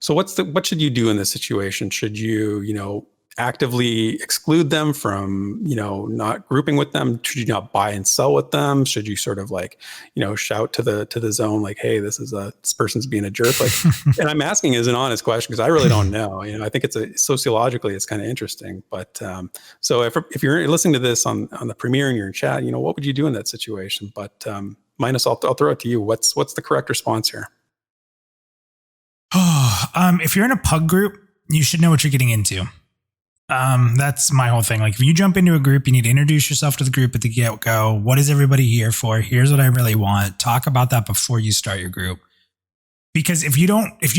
So what should you do in this situation? Should you, actively exclude them from, not grouping with them? Should you not buy and sell with them? Should you sort of shout to the zone, like, hey, this person's being a jerk? Like, and I'm asking as an honest question, because I really don't know. I think sociologically, it's kind of interesting. But so if you're listening to this on the premiere and you're in chat, what would you do in that situation? But Minus, I'll throw it to you. What's the correct response here? If you're in a pug group, you should know what you're getting into. That's my whole thing. Like, if you jump into a group, you need to introduce yourself to the group at the get-go. What is everybody here for? Here's what I really want. Talk about that before you start your group. Because if you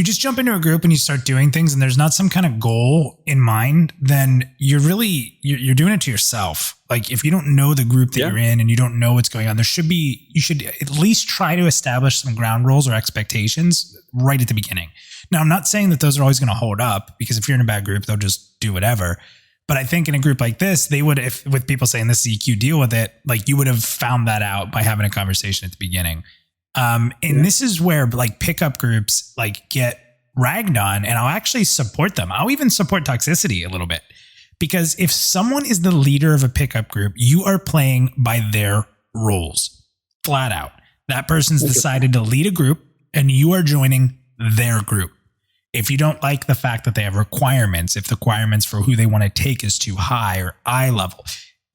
just jump into a group and you start doing things and there's not some kind of goal in mind, then you're doing it to yourself. Like, if you don't know the group that you're in and you don't know what's going on, you should at least try to establish some ground rules or expectations right at the beginning. Now, I'm not saying that those are always going to hold up, because if you're in a bad group, they'll just do whatever. But I think in a group like this, they would, with people saying this is EQ, deal with it, like, you would have found that out by having a conversation at the beginning. This is where pickup groups get ragged on, and I'll actually support them. I'll even support toxicity a little bit, because if someone is the leader of a pickup group, you are playing by their rules, flat out. That person's decided to lead a group, and you are joining their group. If you don't like the fact that they have requirements, if the requirements for who they want to take is too high or eye level,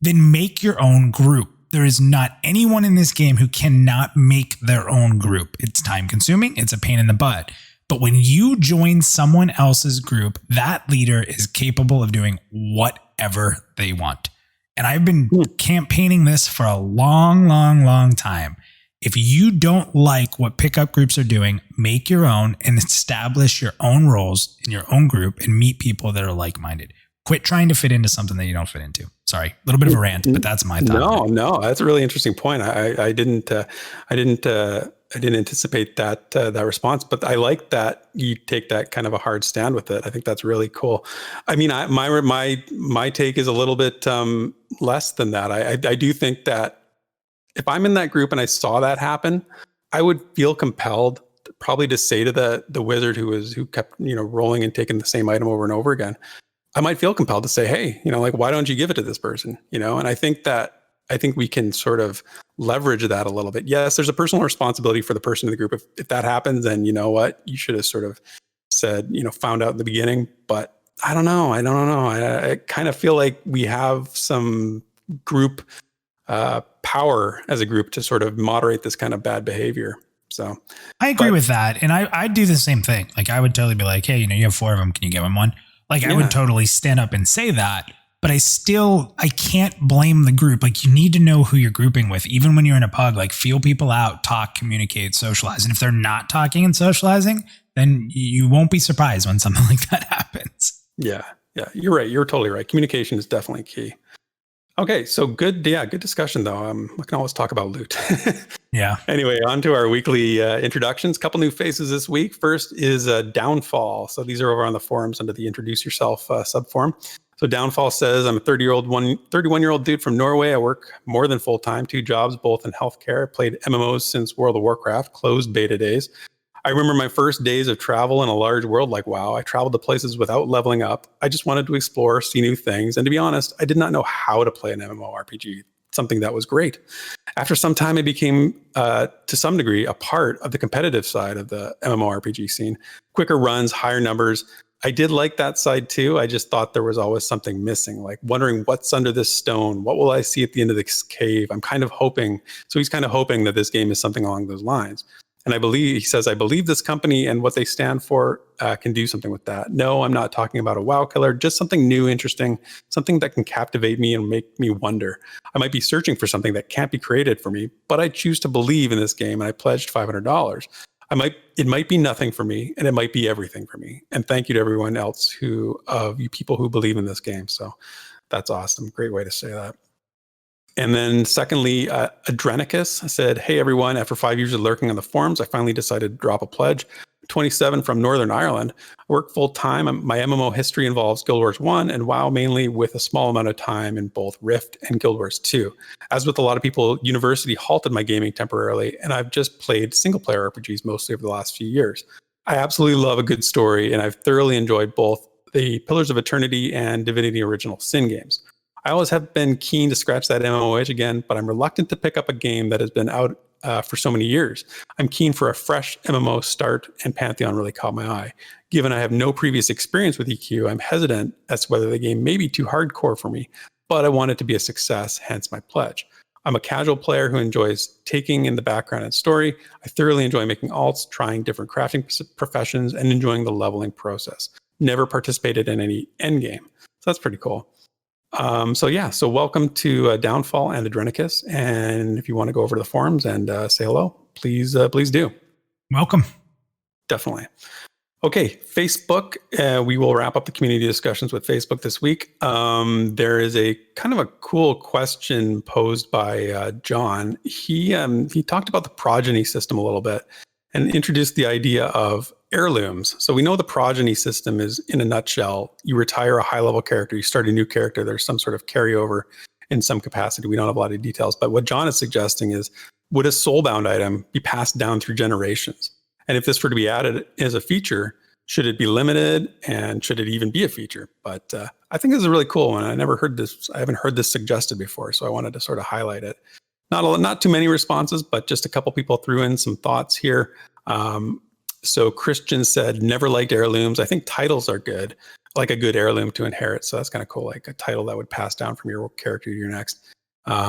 then make your own group. There is not anyone in this game who cannot make their own group. It's time consuming. It's a pain in the butt. But when you join someone else's group, that leader is capable of doing whatever they want. And I've been campaigning this for a long, long, long time. If you don't like what pickup groups are doing, make your own and establish your own roles in your own group and meet people that are like-minded. Quit trying to fit into something that you don't fit into. Sorry, a little bit of a rant, but that's my thought. No, that's a really interesting point. I didn't anticipate that response, but I like that you take that kind of a hard stand with it. I think that's really cool. I mean, my take is a little bit less than that. I do think that if I'm in that group and I saw that happen, I would feel compelled probably to say to the wizard who kept rolling and taking the same item over and over again. I might feel compelled to say, hey, like, why don't you give it to this person? And I think we can sort of leverage that a little bit. Yes, there's a personal responsibility for the person in the group. If that happens, then you know what, you should have sort of said, found out in the beginning. But I don't know. I kind of feel like we have some group power as a group to sort of moderate this kind of bad behavior. So I agree with that. And I'd do the same thing. Like, I would totally be like, hey, you have 4 of them. Can you give them one? Like, I would totally stand up and say that, but I can't blame the group. Like, you need to know who you're grouping with. Even when you're in a pub, like, feel people out, talk, communicate, socialize. And if they're not talking and socializing, then you won't be surprised when something like that happens. Yeah. You're right. You're totally right. Communication is definitely key. Okay. So good discussion though. We can always talk about loot. Yeah. Anyway, on to our weekly introductions. Couple new faces this week. First is Downfall. So these are over on the forums under the Introduce Yourself subforum. So Downfall says, I'm a 31-year-old dude from Norway. I work more than full-time, 2 jobs, both in healthcare. I played MMOs since World of Warcraft, closed beta days. I remember my first days of travel in a large world like WoW. I traveled to places without leveling up. I just wanted to explore, see new things. And to be honest, I did not know how to play an MMORPG, something that was great. After some time, I became, to some degree, a part of the competitive side of the MMORPG scene. Quicker runs, higher numbers. I did like that side too. I just thought there was always something missing, like wondering what's under this stone. What will I see at the end of this cave? I'm kind of hoping. So he's kind of hoping that this game is something along those lines. And I believe this company and what they stand for can do something with that. No, I'm not talking about a WoW killer, just something new, interesting, something that can captivate me and make me wonder. I might be searching for something that can't be created for me, but I choose to believe in this game and I pledged $500. It might be nothing for me and it might be everything for me. And thank you to everyone else you people who believe in this game. So that's awesome. Great way to say that. And then secondly, Adrenicus said, hey, everyone, after 5 years of lurking on the forums, I finally decided to drop a pledge. 27 from Northern Ireland. I work full time. My MMO history involves Guild Wars 1 and WoW mainly, with a small amount of time in both Rift and Guild Wars 2. As with a lot of people, university halted my gaming temporarily, and I've just played single player RPGs mostly over the last few years. I absolutely love a good story, and I've thoroughly enjoyed both the Pillars of Eternity and Divinity Original Sin games. I always have been keen to scratch that MMO itch again, but I'm reluctant to pick up a game that has been out for so many years. I'm keen for a fresh MMO start, and Pantheon really caught my eye. Given I have no previous experience with EQ, I'm hesitant as to whether the game may be too hardcore for me, but I want it to be a success, hence my pledge. I'm a casual player who enjoys taking in the background and story. I thoroughly enjoy making alts, trying different crafting professions, and enjoying the leveling process. Never participated in any endgame. So that's pretty cool. So welcome to Downfall and Adrenicus. And if you want to go over to the forums and say hello, please do. Welcome. Definitely. Okay, Facebook. We will wrap up the community discussions with Facebook this week. There is a kind of a cool question posed by John. He talked about the progeny system a little bit and introduced the idea of heirlooms. So we know the progeny system is, in a nutshell, you retire a high-level character, you start a new character, there's some sort of carryover in some capacity. We don't have a lot of details, but what John is suggesting is, would a soulbound item be passed down through generations? And if this were to be added as a feature, should it be limited, and should it even be a feature? But I think this is a really cool one. I haven't heard this suggested before, so I wanted to sort of highlight it. Not too many responses, but just a couple people threw in some thoughts here. So Christian said, never liked heirlooms. I think titles are good, like a good heirloom to inherit. So that's kind of cool, like a title that would pass down from your character to your next.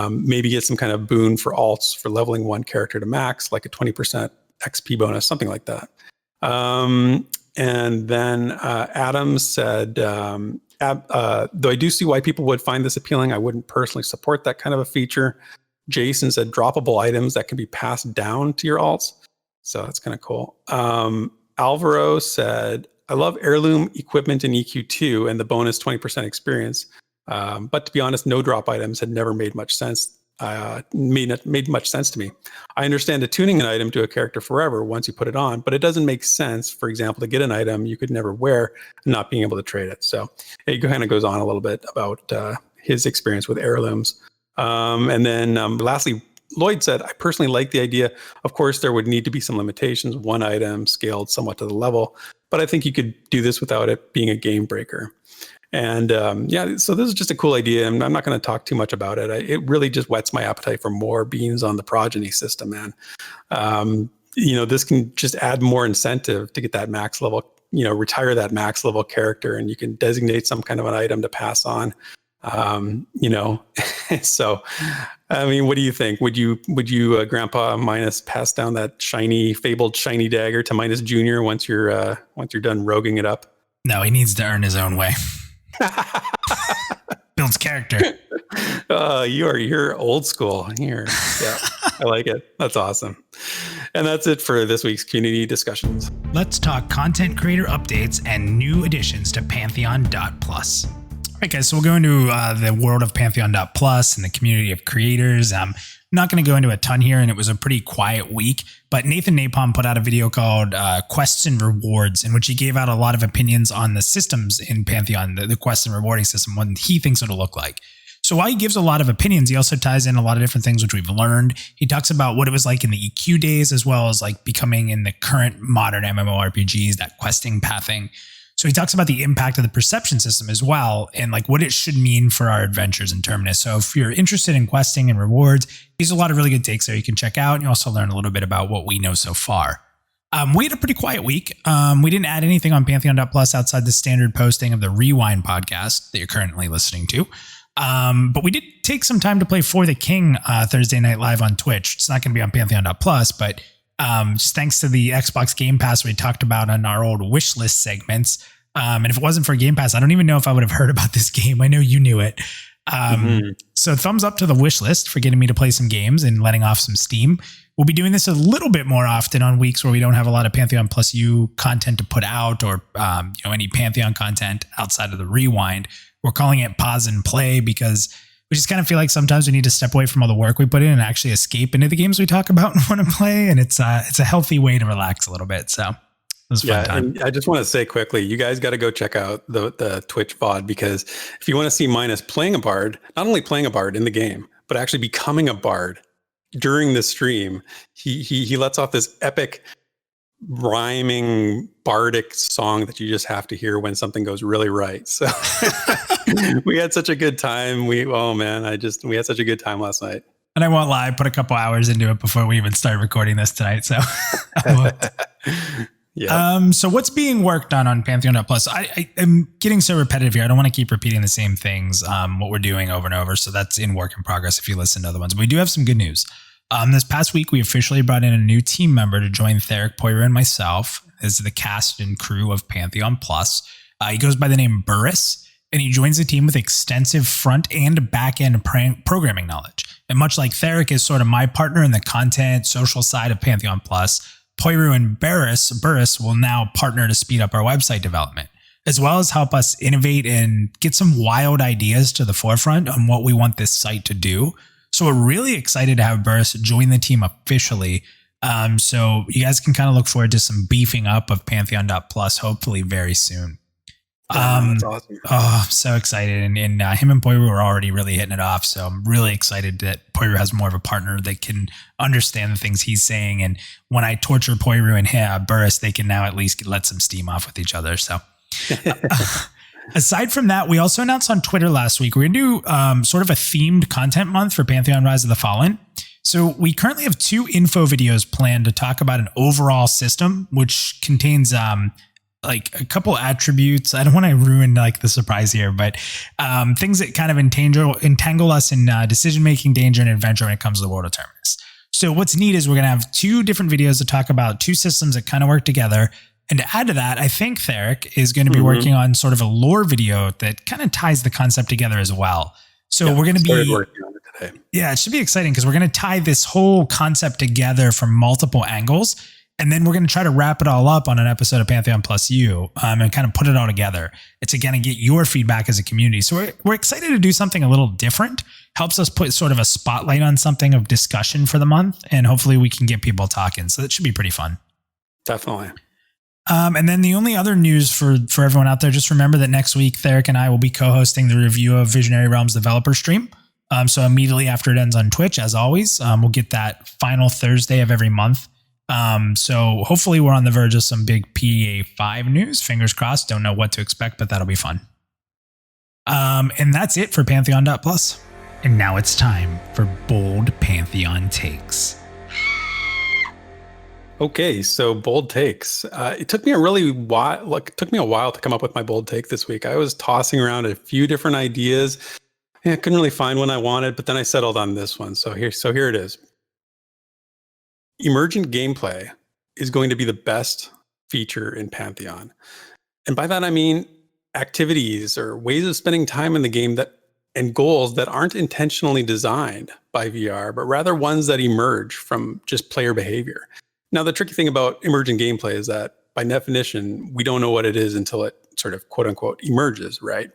Maybe get some kind of boon for alts for leveling one character to max, like a 20% XP bonus, something like that. And then Adam said, though I do see why people would find this appealing, I wouldn't personally support that kind of a feature. Jason said droppable items that can be passed down to your alts. So that's kind of cool. Alvaro said, I love heirloom equipment in EQ2 and the bonus 20% experience. But to be honest, no drop items had never made much sense. Made much sense to me. I understand attuning an item to a character forever once you put it on, but it doesn't make sense, for example, to get an item you could never wear and not being able to trade it. So it kind of goes on a little bit about his experience with heirlooms. And then lastly, Lloyd said, I personally like the idea. Of course, there would need to be some limitations, one item scaled somewhat to the level, but I think you could do this without it being a game breaker. And so this is just a cool idea, and I'm not going to talk too much about it. It really just whets my appetite for more beans on the progeny system, man. This can just add more incentive to get that max level, retire that max level character, and you can designate some kind of an item to pass on. So, I mean, what do you think? Would you, Grandpa Minus, pass down that fabled shiny dagger to Minus Junior once you're done roguing it up? No, he needs to earn his own way. Builds character. You're old school here. Yeah, I like it. That's awesome. And that's it for this week's community discussions. Let's talk content creator updates and new additions to Pantheon.Plus. All right, guys, so we'll go into the world of Pantheon.Plus and the community of creators. I'm not going to go into a ton here, and it was a pretty quiet week, but Nathan Napalm put out a video called Quests and Rewards, in which he gave out a lot of opinions on the systems in Pantheon, the quest and rewarding system, what he thinks it'll look like. So while he gives a lot of opinions, he also ties in a lot of different things which we've learned. He talks about what it was like in the EQ days, as well as like becoming in the current modern MMORPGs, that questing pathing. So he talks about the impact of the perception system as well, and like what it should mean for our adventures in Terminus. So if you're interested in questing and rewards, there's a lot of really good takes there you can check out. And you also learn a little bit about what we know so far. We had a pretty quiet week. We didn't add anything on Pantheon.Plus outside the standard posting of the Rewind podcast that you're currently listening to. But we did take some time to play For the King Thursday night live on Twitch. It's not going to be on Pantheon.Plus, but just thanks to the Xbox Game Pass we talked about on our old wish list segments. And if it wasn't for Game Pass, I don't even know if I would have heard about this game. I know you knew it. So thumbs up to the wish list for getting me to play some games and letting off some steam. We'll be doing this a little bit more often on weeks where we don't have a lot of Pantheon Plus U content to put out, or any Pantheon content outside of the Rewind. We're calling it Pause and Play because we just kind of feel like sometimes we need to step away from all the work we put in and actually escape into the games we talk about and want to play. And it's a healthy way to relax a little bit. So it was a fun time. And I just want to say quickly, you guys got to go check out the Twitch VOD, because if you want to see Minus playing a bard, not only playing a bard in the game, but actually becoming a bard during the stream, he lets off this epic rhyming bardic song that you just have to hear when something goes really right. So we had such a good time. We had such a good time last night. And I won't lie, I put a couple hours into it before we even started recording this tonight. So yeah. So what's being worked on Pantheon.Plus? I am getting so repetitive here. I don't want to keep repeating the same things, what we're doing over and over. So that's in work in progress if you listen to other ones. But we do have some good news. This past week, we officially brought in a new team member to join Therek, Poira, and myself as the cast and crew of Pantheon.Plus. He goes by the name Burris, and he joins the team with extensive front and back end programming knowledge. And much like Therek is sort of my partner in the content, social side of Pantheon.Plus, Poiru and Burris will now partner to speed up our website development, as well as help us innovate and get some wild ideas to the forefront on what we want this site to do. So we're really excited to have Burris join the team officially. So you guys can kind of look forward to some beefing up of Pantheon.Plus hopefully very soon. That's awesome. Oh, I'm so excited. And him and Poiru are already really hitting it off. So I'm really excited that Poiru has more of a partner that can understand the things he's saying. And when I torture Poiru and Burris, they can now at least let some steam off with each other. So aside from that, we also announced on Twitter last week, we're going to do sort of a themed content month for Pantheon Rise of the Fallen. So we currently have 2 info videos planned to talk about an overall system, which contains like a couple attributes. I don't want to ruin like the surprise here, but things that kind of entangle us in decision-making, danger, and adventure when it comes to the world of Terminus. So what's neat is we're going to have 2 different videos to talk about 2 systems that kind of work together. And to add to that, I think Therek is going to be working on sort of a lore video that kind of ties the concept together as well. So we're going to be working on it today. Yeah, it should be exciting because we're going to tie this whole concept together from multiple angles. And then we're going to try to wrap it all up on an episode of Pantheon Plus U and kind of put it all together. It's again to get your feedback as a community. So we're excited to do something a little different. Helps us put sort of a spotlight on something of discussion for the month. And hopefully we can get people talking. So that should be pretty fun. Definitely. And then the only other news for everyone out there, just remember that next week, Therek and I will be co-hosting the review of Visionary Realms developer stream. So immediately after it ends on Twitch, as always, we'll get that final Thursday of every month. So hopefully we're on the verge of some big PA5 news. Fingers crossed. Don't know what to expect, but that'll be fun. And that's it for Pantheon.Plus. And now it's time for bold Pantheon takes. Okay, so bold takes. It took me a while to come up with my bold take this week. I was tossing around a few different ideas. I couldn't really find one I wanted, but then I settled on this one. So here it is. Emergent gameplay is going to be the best feature in Pantheon. And by that, I mean activities or ways of spending time in the game and goals that aren't intentionally designed by VR, but rather ones that emerge from just player behavior. Now, the tricky thing about emergent gameplay is that by definition, we don't know what it is until it sort of quote unquote emerges, right?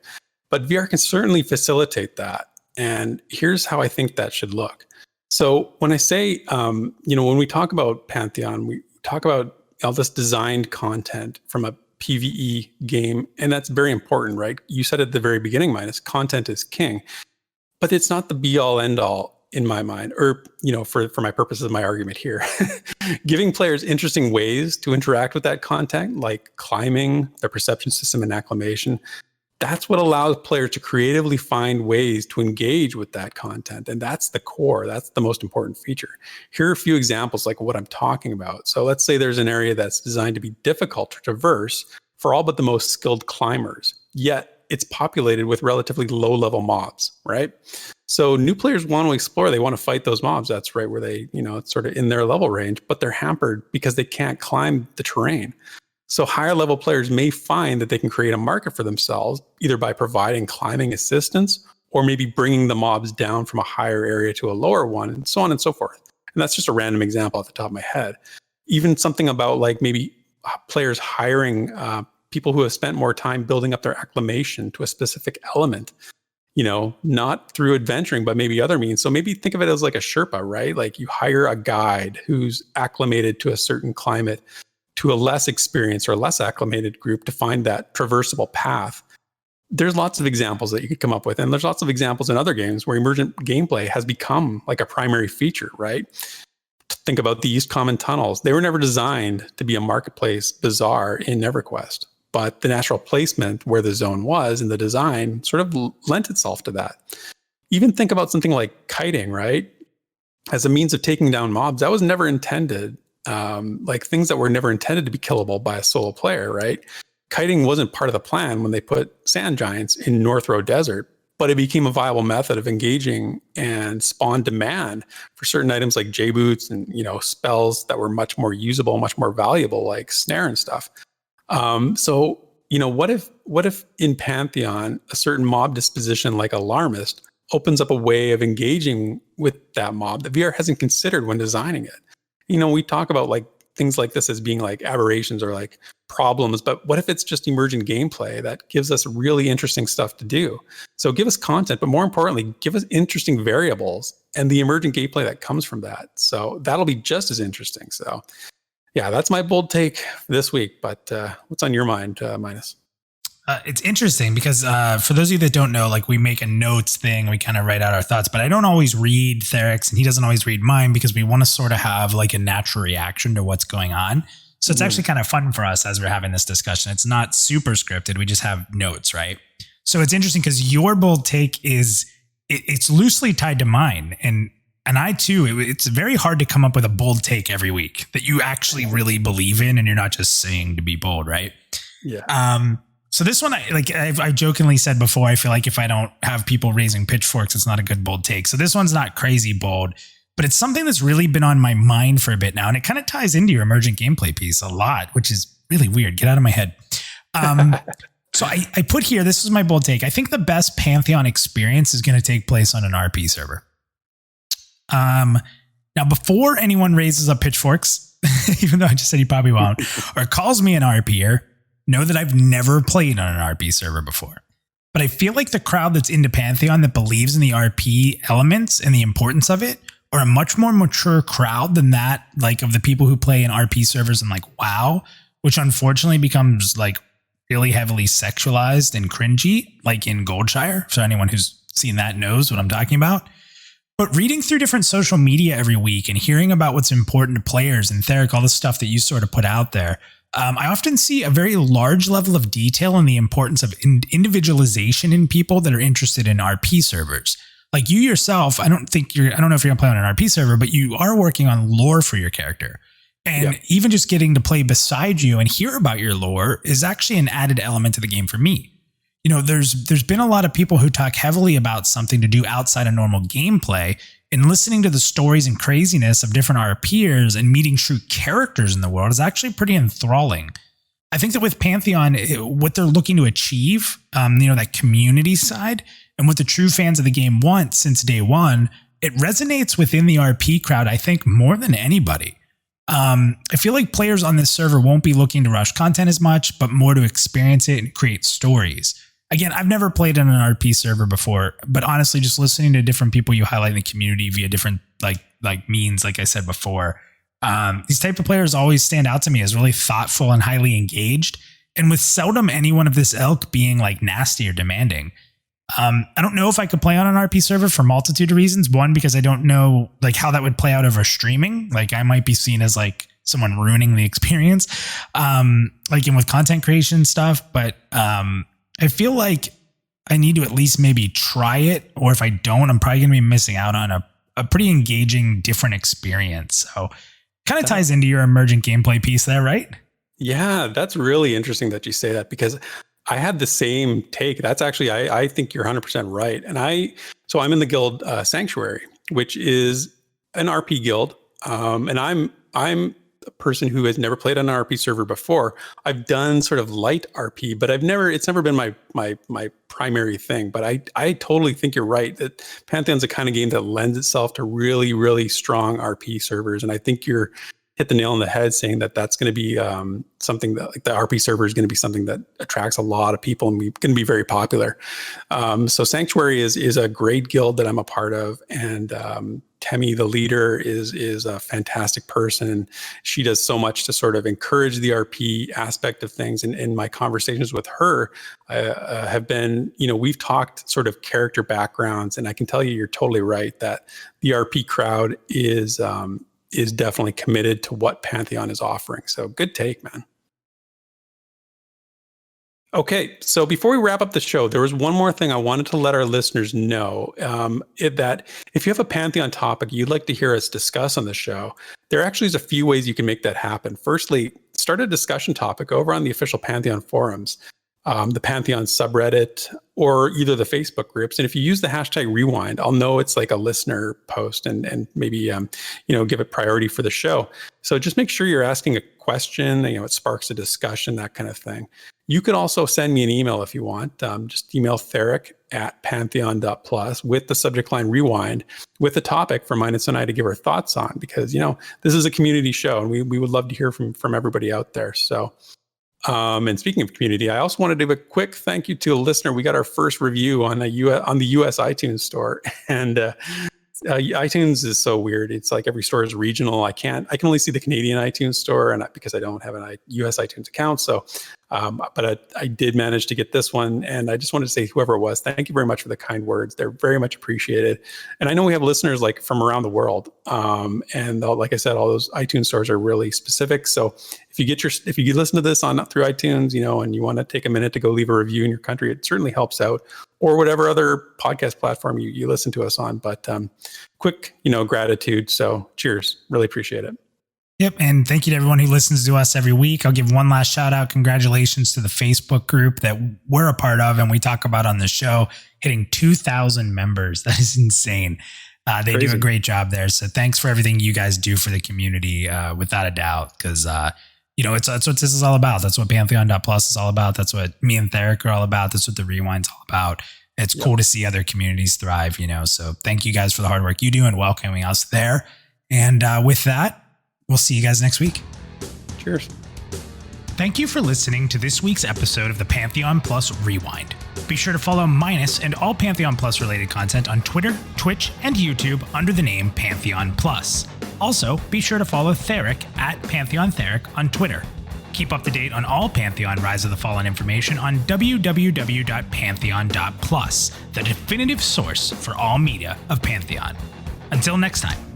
But VR can certainly facilitate that. And here's how I think that should look. So when I say, when we talk about Pantheon, we talk about all this designed content from a PvE game, and that's very important, right? You said at the very beginning, Minus, content is king, but it's not the be all end all in my mind, or, for my purposes of my argument here. Giving players interesting ways to interact with that content, like climbing, the perception system, and acclimation, that's what allows players to creatively find ways to engage with that content. And that's the core. That's the most important feature. Here are a few examples like what I'm talking about. So let's say there's an area that's designed to be difficult to traverse for all but the most skilled climbers, yet it's populated with relatively low-level mobs, right? So new players want to explore. They want to fight those mobs. That's right where they, it's sort of in their level range, but they're hampered because they can't climb the terrain. So higher level players may find that they can create a market for themselves, either by providing climbing assistance or maybe bringing the mobs down from a higher area to a lower one, and so on and so forth. And that's just a random example off the top of my head. Even something about like maybe players hiring people who have spent more time building up their acclimation to a specific element, not through adventuring, but maybe other means. So maybe think of it as like a Sherpa, right? Like you hire a guide who's acclimated to a certain climate, to a less experienced or less acclimated group to find that traversable path. There's lots of examples that you could come up with. And there's lots of examples in other games where emergent gameplay has become like a primary feature, right? Think about the East Common tunnels. They were never designed to be a marketplace bazaar in EverQuest, but the natural placement where the zone was in the design sort of lent itself to that. Even think about something like kiting, right? As a means of taking down mobs, that was never intended. Like things that were never intended to be killable by a solo player, right? Kiting wasn't part of the plan when they put sand giants in North Road Desert, but it became a viable method of engaging and spawned demand for certain items like J-boots and, spells that were much more usable, much more valuable, like snare and stuff. So, what if in Pantheon, a certain mob disposition like Alarmist opens up a way of engaging with that mob that VR hasn't considered when designing it? We talk about like things like this as being like aberrations or like problems, but what if it's just emergent gameplay that gives us really interesting stuff to do? So give us content, but more importantly, give us interesting variables and the emergent gameplay that comes from that. So that'll be just as interesting. So yeah, that's my bold take this week, but what's on your mind, Minus? It's interesting because for those of you that don't know, like we make a notes thing, we kind of write out our thoughts, but I don't always read Therek's and he doesn't always read mine because we want to sort of have like a natural reaction to what's going on. So it's actually kind of fun for us as we're having this discussion. It's not super scripted. We just have notes, right? So it's interesting because your bold take it's loosely tied to mine. And I too, it's very hard to come up with a bold take every week that you actually really believe in and you're not just saying to be bold, right? Yeah. So this one, I jokingly said before, I feel like if I don't have people raising pitchforks, it's not a good bold take. So this one's not crazy bold, but it's something that's really been on my mind for a bit now. And it kind of ties into your emergent gameplay piece a lot, which is really weird. Get out of my head. So I put here, this is my bold take. I think the best Pantheon experience is going to take place on an RP server. Now, before anyone raises up pitchforks, even though I just said he probably won't, or calls me an RPer, know that I've never played on an RP server before. But I feel like the crowd that's into Pantheon that believes in the RP elements and the importance of it are a much more mature crowd than that, like of the people who play in RP servers and like WoW, which unfortunately becomes like really heavily sexualized and cringy, like in Goldshire. So anyone who's seen that knows what I'm talking about. But reading through different social media every week and hearing about what's important to players and Therek, all the stuff that you sort of put out there, I often see a very large level of detail in the importance of individualization in people that are interested in RP servers. Like you yourself, I don't know if you're going to play on an RP server, but you are working on lore for your character. And even just getting to play beside you and hear about your lore is actually an added element to the game for me. You know, there's been a lot of people who talk heavily about something to do outside of normal gameplay, and listening to the stories and craziness of different RPers and meeting true characters in the world is actually pretty enthralling. I think that with Pantheon, what they're looking to achieve, that community side, and what the true fans of the game want since day one, it resonates within the RP crowd, I think, more than anybody. I feel like players on this server won't be looking to rush content as much, but more to experience it and create stories. Again, I've never played on an RP server before, but honestly, just listening to different people you highlight in the community via different like means, like I said before, these type of players always stand out to me as really thoughtful and highly engaged, and with seldom anyone of this ilk being like nasty or demanding. I don't know if I could play on an RP server for a multitude of reasons. One, because I don't know like how that would play out over streaming. Like I might be seen as like someone ruining the experience, like in with content creation stuff. But I feel like I need to at least maybe try it. Or if I don't, I'm probably going to be missing out on a pretty engaging, different experience. So kind of ties into your emergent gameplay piece there, right? Yeah, that's really interesting that you say that, because I had the same take. That's actually, I think you're 100% right. And I'm in the guild Sanctuary, which is an RP guild. And I'm a person who has never played on an RP server before. I've done sort of light RP, but it's never been my primary thing. But I totally think you're right that Pantheon's a kind of game that lends itself to really, really strong RP servers. And I think you're hit the nail on the head saying that that's going to be something that, like, the RP server is going to be something that attracts a lot of people and going to be very popular. So Sanctuary is a great guild that I'm a part of, and Temi, the leader, is a fantastic person, and she does so much to sort of encourage the RP aspect of things. And in my conversations with her have been, we've talked sort of character backgrounds, and I can tell you, you're totally right that the RP crowd is definitely committed to what Pantheon is offering. So good take, man. Okay, so before we wrap up the show, there was one more thing I wanted to let our listeners know, that if you have a Pantheon topic you'd like to hear us discuss on the show, there actually is a few ways you can make that happen. Firstly, start a discussion topic over on the official Pantheon forums, the Pantheon subreddit, or either the Facebook groups. And if you use the hashtag rewind, I'll know it's like a listener post and maybe, give it priority for the show. So just make sure you're asking a question, it sparks a discussion, that kind of thing. You could also send me an email if you want. Just email Therek at Pantheon.Plus with the subject line rewind with a topic for Minus and I to give our thoughts on, because, this is a community show and we would love to hear from everybody out there. So, and speaking of community, I also wanted to give a quick thank you to a listener. We got our first review on the US iTunes store, and iTunes is so weird. It's like every store is regional. I can only see the Canadian iTunes store, and because I don't have an US iTunes account. So, but I did manage to get this one, and I just wanted to say, whoever it was, thank you very much for the kind words. They're very much appreciated. And I know we have listeners like from around the world. And like I said, all those iTunes stores are really specific. So if you listen to this through iTunes, and you want to take a minute to go leave a review in your country, it certainly helps out, or whatever other podcast platform you listen to us on. But quick, gratitude. So cheers. Really appreciate it. Yep. And thank you to everyone who listens to us every week. I'll give one last shout out. Congratulations to the Facebook group that we're a part of and we talk about on the show, hitting 2,000 members. That is insane. They Crazy. Do a great job there. So thanks for everything you guys do for the community, without a doubt, because, that's what this is all about. That's what Pantheon.Plus is all about. That's what me and Therek are all about. That's what the Rewind's all about. It's cool to see other communities thrive, so thank you guys for the hard work you do and welcoming us there. And with that, we'll see you guys next week. Cheers. Thank you for listening to this week's episode of the Pantheon.Plus Rewind. Be sure to follow Minus and all Pantheon.Plus related content on Twitter, Twitch, and YouTube under the name Pantheon.Plus. Also, be sure to follow Therek at Therek on Twitter. Keep up to date on all Pantheon Rise of the Fallen information on www.Pantheon.Plus, the definitive source for all media of Pantheon. Until next time.